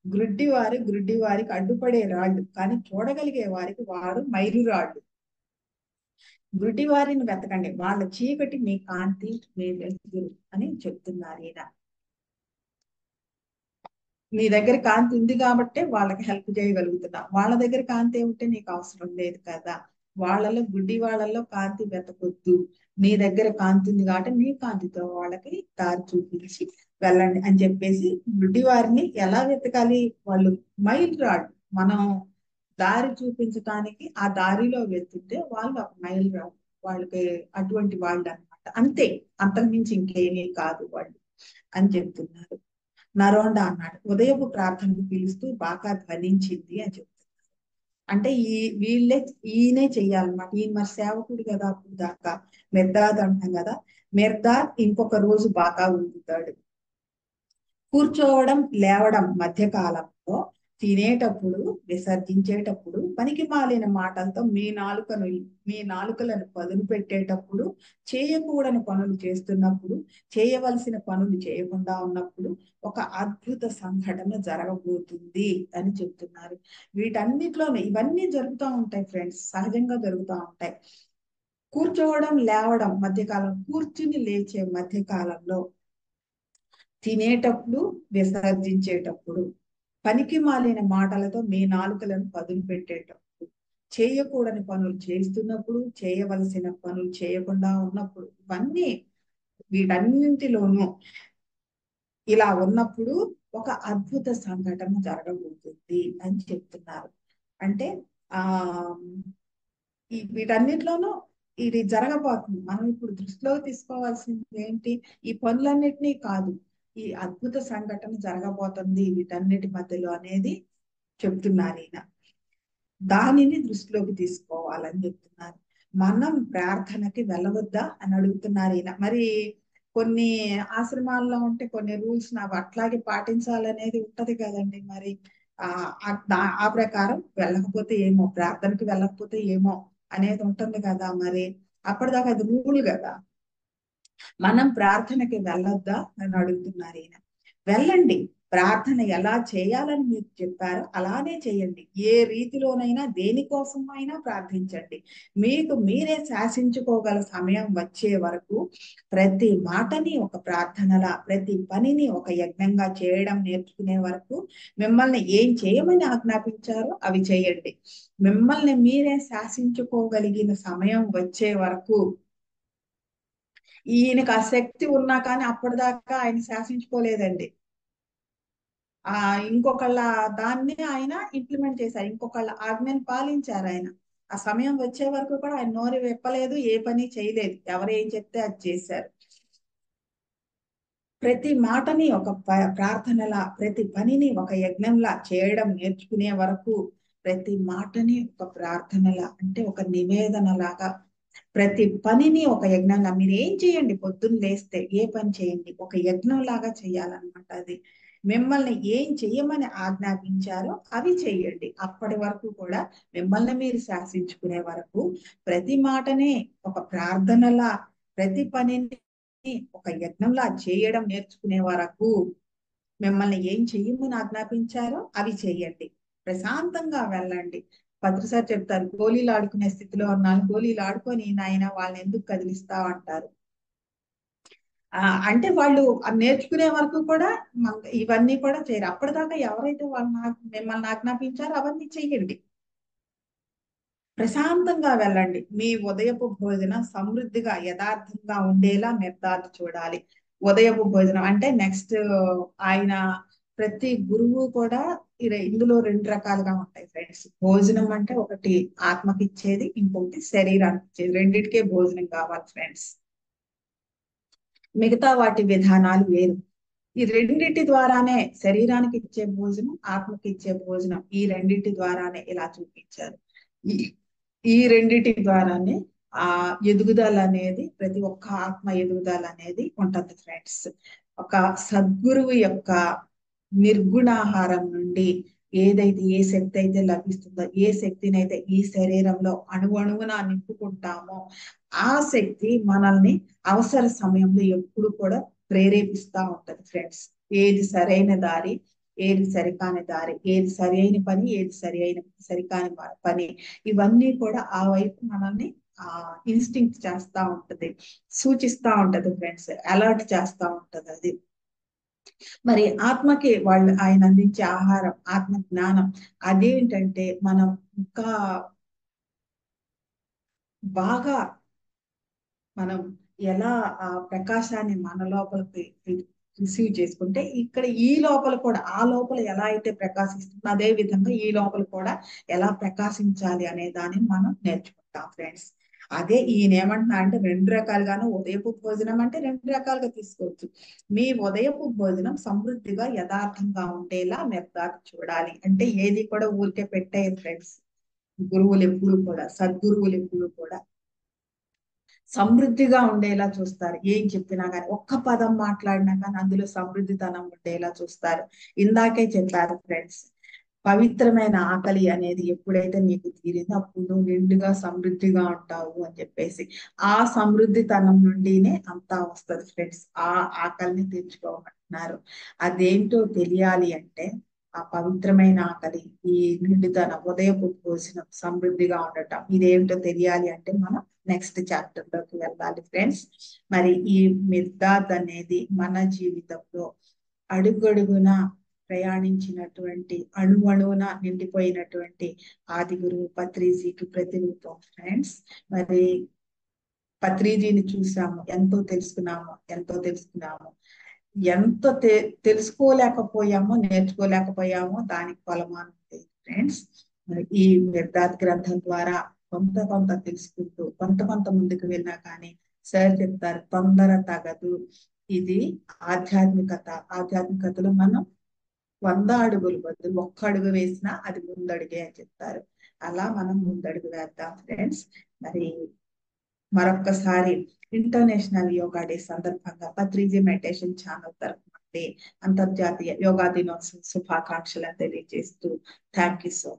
గ్రుడ్డి వారికి అడ్డుపడే రాళ్ళు, కానీ చూడగలిగే వారికి వారు మైలురాళ్ళు. గుడ్డి వారిని వెతకండి, వాళ్ళ చీకటి మీ కాంతి, మీ వెలుగురు అని చెప్తున్నారు ఈయన. నీ దగ్గర కాంతి ఉంది కాబట్టే వాళ్ళకి హెల్ప్ చేయగలుగుతున్నా, వాళ్ళ దగ్గర కాంతి ఏమిటే నీకు అవసరం లేదు కదా. వాళ్ళలో గుడ్డి వాళ్ళలో కాంతి వెతకొద్దు, నీ దగ్గర కాంతి ఉంది కాబట్టి నీ కాంతితో వాళ్ళకి దారి చూపించి వెళ్ళండి అని చెప్పేసి. గుడ్డి వారిని ఎలా వెతకాలి? వాళ్ళు మైల్ రాడు, మనం దారి చూపించటానికి ఆ దారిలో వెళ్తుంటే వాళ్ళు ఒక మైల్ రాడు, వాళ్ళకి అటువంటి వాళ్ళు అనమాట. అంతే, అంతకుమించి ఇంకేమీ కాదు వాళ్ళు అని చెప్తున్నారు. నరోండా అన్నాడు, ఉదయపు ప్రార్థనకు పిలుస్తూ బాగా ధ్వనించింది అని చెప్తున్నారు. అంటే వీళ్ళే, ఈయనే చెయ్యాలన్నమాట. ఈయన మరి సేవకుడు కదా అప్పుడు దాకా. మెర్దాద్ అంటాం కదా, మెర్దాద్ ఇంకొక రోజు బాగా ఊగుతాడు. కూర్చోవడం లేవడం మధ్య కాలంలో, తినేటప్పుడు, విసర్జించేటప్పుడు, పనికి మాలిన మాటలతో మీ నాలుకలను పదును పెట్టేటప్పుడు, చేయకూడని పనులు చేస్తున్నప్పుడు, చేయవలసిన పనులు చేయకుండా ఉన్నప్పుడు ఒక అద్భుత సంఘటన జరగబోతుంది అని చెప్తున్నారు. వీటన్నిటిలోనే ఇవన్నీ జరుగుతూ ఉంటాయి ఫ్రెండ్స్, సహజంగా జరుగుతూ ఉంటాయి. కూర్చోవడం లేవడం మధ్యకాలం, కూర్చుని లేచే మధ్యకాలంలో, తినేటప్పుడు, విసర్జించేటప్పుడు, పనికి మాలిన మాటలతో మీ నాలుకలను పదును పెట్టేటప్పుడు, చేయకూడని పనులు చేస్తున్నప్పుడు, చేయవలసిన పనులు చేయకుండా ఉన్నప్పుడు, ఇవన్నీ వీటన్నింటిలోనూ ఇలా ఉన్నప్పుడు ఒక అద్భుత సంఘటన జరగబోతుంది అని చెప్తున్నారు. అంటే ఆ వీటన్నిటిలోనూ ఇది జరగబోతుంది. మనం ఇప్పుడు దృష్టిలో తీసుకోవాల్సింది ఏంటి? ఈ పనులన్నిటినీ కాదు, ఈ అద్భుత సంఘటన జరగబోతుంది వీటన్నిటి మధ్యలో అనేది చెప్తున్నారు ఈయన. దానిని దృష్టిలోకి తీసుకోవాలని చెప్తున్నారు. మనం ప్రార్థనకి వెళ్ళవద్దా అని అడుగుతున్నారు ఈయన. మరి కొన్ని ఆశ్రమాల్లో ఉంటే కొన్ని రూల్స్ నాకు అట్లాగే పాటించాలనేది ఉంటది కదండి. మరి ఆ ప్రకారం వెళ్ళకపోతే ఏమో, ప్రార్థనకి వెళ్ళకపోతే ఏమో అనేది ఉంటుంది కదా. మరి అప్పటిదాకా అది రూల్ కదా. మనం ప్రార్థనకి వెళ్ళొద్దా అని అడుగుతున్నారు ఈయన. వెళ్ళండి, ప్రార్థన ఎలా చేయాలని మీకు చెప్పారో అలానే చేయండి. ఏ రీతిలోనైనా దేనికోసమైనా ప్రార్థించండి. మీకు మీరే శాసించుకోగల సమయం వచ్చే వరకు ప్రతి మాటని ఒక ప్రార్థనలా, ప్రతి పనిని ఒక యజ్ఞంగా చేయడం నేర్చుకునే వరకు, మిమ్మల్ని ఏం చేయమని ఆజ్ఞాపించారో అవి చేయండి. మిమ్మల్ని మీరే శాసించుకోగలిగిన సమయం వచ్చే వరకు, ఈయనకు ఆ శక్తి ఉన్నా కానీ అప్పటిదాకా ఆయన శాసించుకోలేదండి. ఇంకొకళ్ళ దాన్ని ఆయన ఇంప్లిమెంట్ చేశారు, ఇంకొకళ్ళ ఆజ్ఞని పాలించారు ఆయన. ఆ సమయం వచ్చే వరకు కూడా ఆయన నోరు విప్పలేదు, ఏ పని చేయలేదు, ఎవరు ఏం చెప్తే అది చేశారు. ప్రతి మాటని ఒక ప్రార్థనలా, ప్రతి పనిని ఒక యజ్ఞంలా చేయడం నేర్చుకునే వరకు, ప్రతి మాటని ఒక ప్రార్థనలా అంటే ఒక నివేదనలాగా, ప్రతి పనిని ఒక యజ్ఞంగా, మీరు ఏం చేయండి, పొద్దున్న లేస్తే ఏ పని చేయండి ఒక యజ్ఞం లాగా చేయాలన్నమాట. అది మిమ్మల్ని ఏం చెయ్యమని ఆజ్ఞాపించారో అవి చెయ్యండి. అప్పటి వరకు కూడా మిమ్మల్ని మీరు శాసించుకునే వరకు ప్రతి మాటనే ఒక ప్రార్థనలా, ప్రతి పనిని ఒక యజ్ఞంలా చేయడం నేర్చుకునే వరకు, మిమ్మల్ని ఏం చెయ్యమని ఆజ్ఞాపించారో అవి చెయ్యండి. ప్రశాంతంగా వెళ్ళండి. పత్రిసారి చెప్తారు, గోళీలు ఆడుకునే స్థితిలో ఉన్నాను, గోళీలు ఆడుకొని నాయన వాళ్ళని ఎందుకు కదిలిస్తావు అంటారు. అంటే వాళ్ళు నేర్చుకునే వరకు కూడా ఇవన్నీ కూడా చేయరు. అప్పటిదాకా ఎవరైతే మిమ్మల్ని ఆజ్ఞాపించారో అవన్నీ చెయ్యండి. ప్రశాంతంగా వెళ్ళండి. మీ ఉదయపు భోజనం సమృద్ధిగా యథార్థంగా ఉండేలా నిర్ధారణ చూడాలి. ఉదయపు భోజనం అంటే నెక్స్ట్ ఆయన ప్రతి గురువు కూడా ఇందులో రెండు రకాలుగా ఉంటాయి ఫ్రెండ్స్. భోజనం అంటే ఒకటి ఆత్మకి ఇచ్చేది, ఇంకొకటి శరీరానికి ఇచ్చేది. రెండిటికే భోజనం కావాలి ఫ్రెండ్స్. మిగతా వాటి విధానాలు వేరు. ఈ రెండింటి ద్వారానే శరీరానికి ఇచ్చే భోజనం, ఆత్మకి ఇచ్చే భోజనం, ఈ రెండింటి ద్వారానే ఇలా చూపించారు. ఈ ఈ రెండింటి ద్వారానే ఆ ఎదుగుదల అనేది, ప్రతి ఒక్క ఆత్మ ఎదుగుదల అనేది ఉంటది ఫ్రెండ్స్. ఒక సద్గురువు యొక్క నిర్గుణాహారం నుండి ఏదైతే, ఏ శక్తి అయితే లభిస్తుందో, ఏ శక్తిని అయితే ఈ శరీరంలో అణువణువున నింపుకుంటామో, ఆ శక్తి మనల్ని అవసర సమయంలో ఎప్పుడు కూడా ప్రేరేపిస్తా ఉంటది ఫ్రెండ్స్. ఏది సరైన దారి, ఏది సరికాని దారి, ఏది సరి అయిన పని, ఏది సరికాని పని, ఇవన్నీ కూడా ఆ వైపు మనల్ని ఇన్స్టింక్ట్ చేస్తా ఉంటది, సూచిస్తా ఉంటది ఫ్రెండ్స్, అలర్ట్ చేస్తా ఉంటది అది. మరి ఆత్మకి వాళ్ళు ఆయన అందించే ఆహారం ఆత్మ జ్ఞానం. అదేంటంటే మనం ఇంకా బాగా మనం ఎలా ఆ ప్రకాశాన్ని మన లోపలికి రిసీవ్ చేసుకుంటే ఇక్కడ ఈ లోపల కూడా ఆ లోపల ఎలా అయితే ప్రకాశిస్తుందో అదే విధంగా ఈ లోపల కూడా ఎలా ప్రకాశించాలి అనే దాన్ని మనం నేర్చుకుంటాం ఫ్రెండ్స్. అదే ఈయన ఏమంటున్నా అంటే రెండు రకాలుగాను ఉదయపు భోజనం అంటే రెండు రకాలుగా తీసుకోవచ్చు. మీ ఉదయపు భోజనం సమృద్ధిగా యథార్థంగా ఉండేలా మీరు దాకా చూడాలి అంటే ఏది కూడా ఊరికే పెట్టేది ఫ్రెండ్స్. గురువులు ఎప్పుడు కూడా సద్గురువులు ఎప్పుడు కూడా సమృద్ధిగా ఉండేలా చూస్తారు. ఏం చెప్పినా కానీ ఒక్క పదం మాట్లాడినా కానీ అందులో సమృద్ధితనం ఉండేలా చూస్తారు. ఇందాకే చెప్పారు ఫ్రెండ్స్, పవిత్రమైన ఆకలి అనేది ఎప్పుడైతే నీకు తీరిందో అప్పుడు నువ్వు నిండుగా సమృద్ధిగా ఉంటావు అని చెప్పేసి, ఆ సమృద్ధితనం నుండినే అంతా వస్తుంది ఫ్రెండ్స్. ఆ ఆకలిని తీర్చుకోమంటున్నారు. అదేంటో తెలియాలి అంటే ఆ పవిత్రమైన ఆకలి, ఈ నిండుతనం, ఉదయపు భోజనం, సమృద్ధిగా ఉండటం, ఇదేంటో తెలియాలి అంటే మనం నెక్స్ట్ చాప్టర్ లోకి వెళ్ళాలి ఫ్రెండ్స్. మరి ఈ మిర్దాద్ అనేది మన జీవితంలో అడుగడుగున ప్రయాణించినటువంటి అణువణువున నిండిపోయినటువంటి ఆది గురువు పత్రిజీకి ప్రతిరూపం ఫ్రెండ్స్. మరి పత్రిజీని చూసాము, ఎంతో తెలుసుకున్నాము. ఎంత తెలుసుకోలేకపోయామో నేర్చుకోలేకపోయామో దానికి కొలమానం లేదు ఫ్రెండ్స్. మరి ఈ మిర్దాత్ గ్రంథం ద్వారా కొంత కొంత తెలుసుకుంటూ కొంత కొంత ముందుకు వెళ్ళినా కానీ సార్ చెప్తారు తొందర తగదు. ఇది ఆధ్యాత్మికత. ఆధ్యాత్మికతలో మనం 100 అడుగులు బదులు ఒక్క అడుగు వేసినా అది ముందడుగే అని చెప్తారు. అలా మనం ముందడుగు వేద్దాం ఫ్రెండ్స్. మరి మరొక్కసారి ఇంటర్నేషనల్ యోగా డే సందర్భంగా పత్రిజీ మెడిటేషన్ ఛానల్ తరఫు నుండి అంతర్జాతీయ యోగా దినోత్సవ శుభాకాంక్షలు తెలియజేస్తూ థ్యాంక్ యూ సో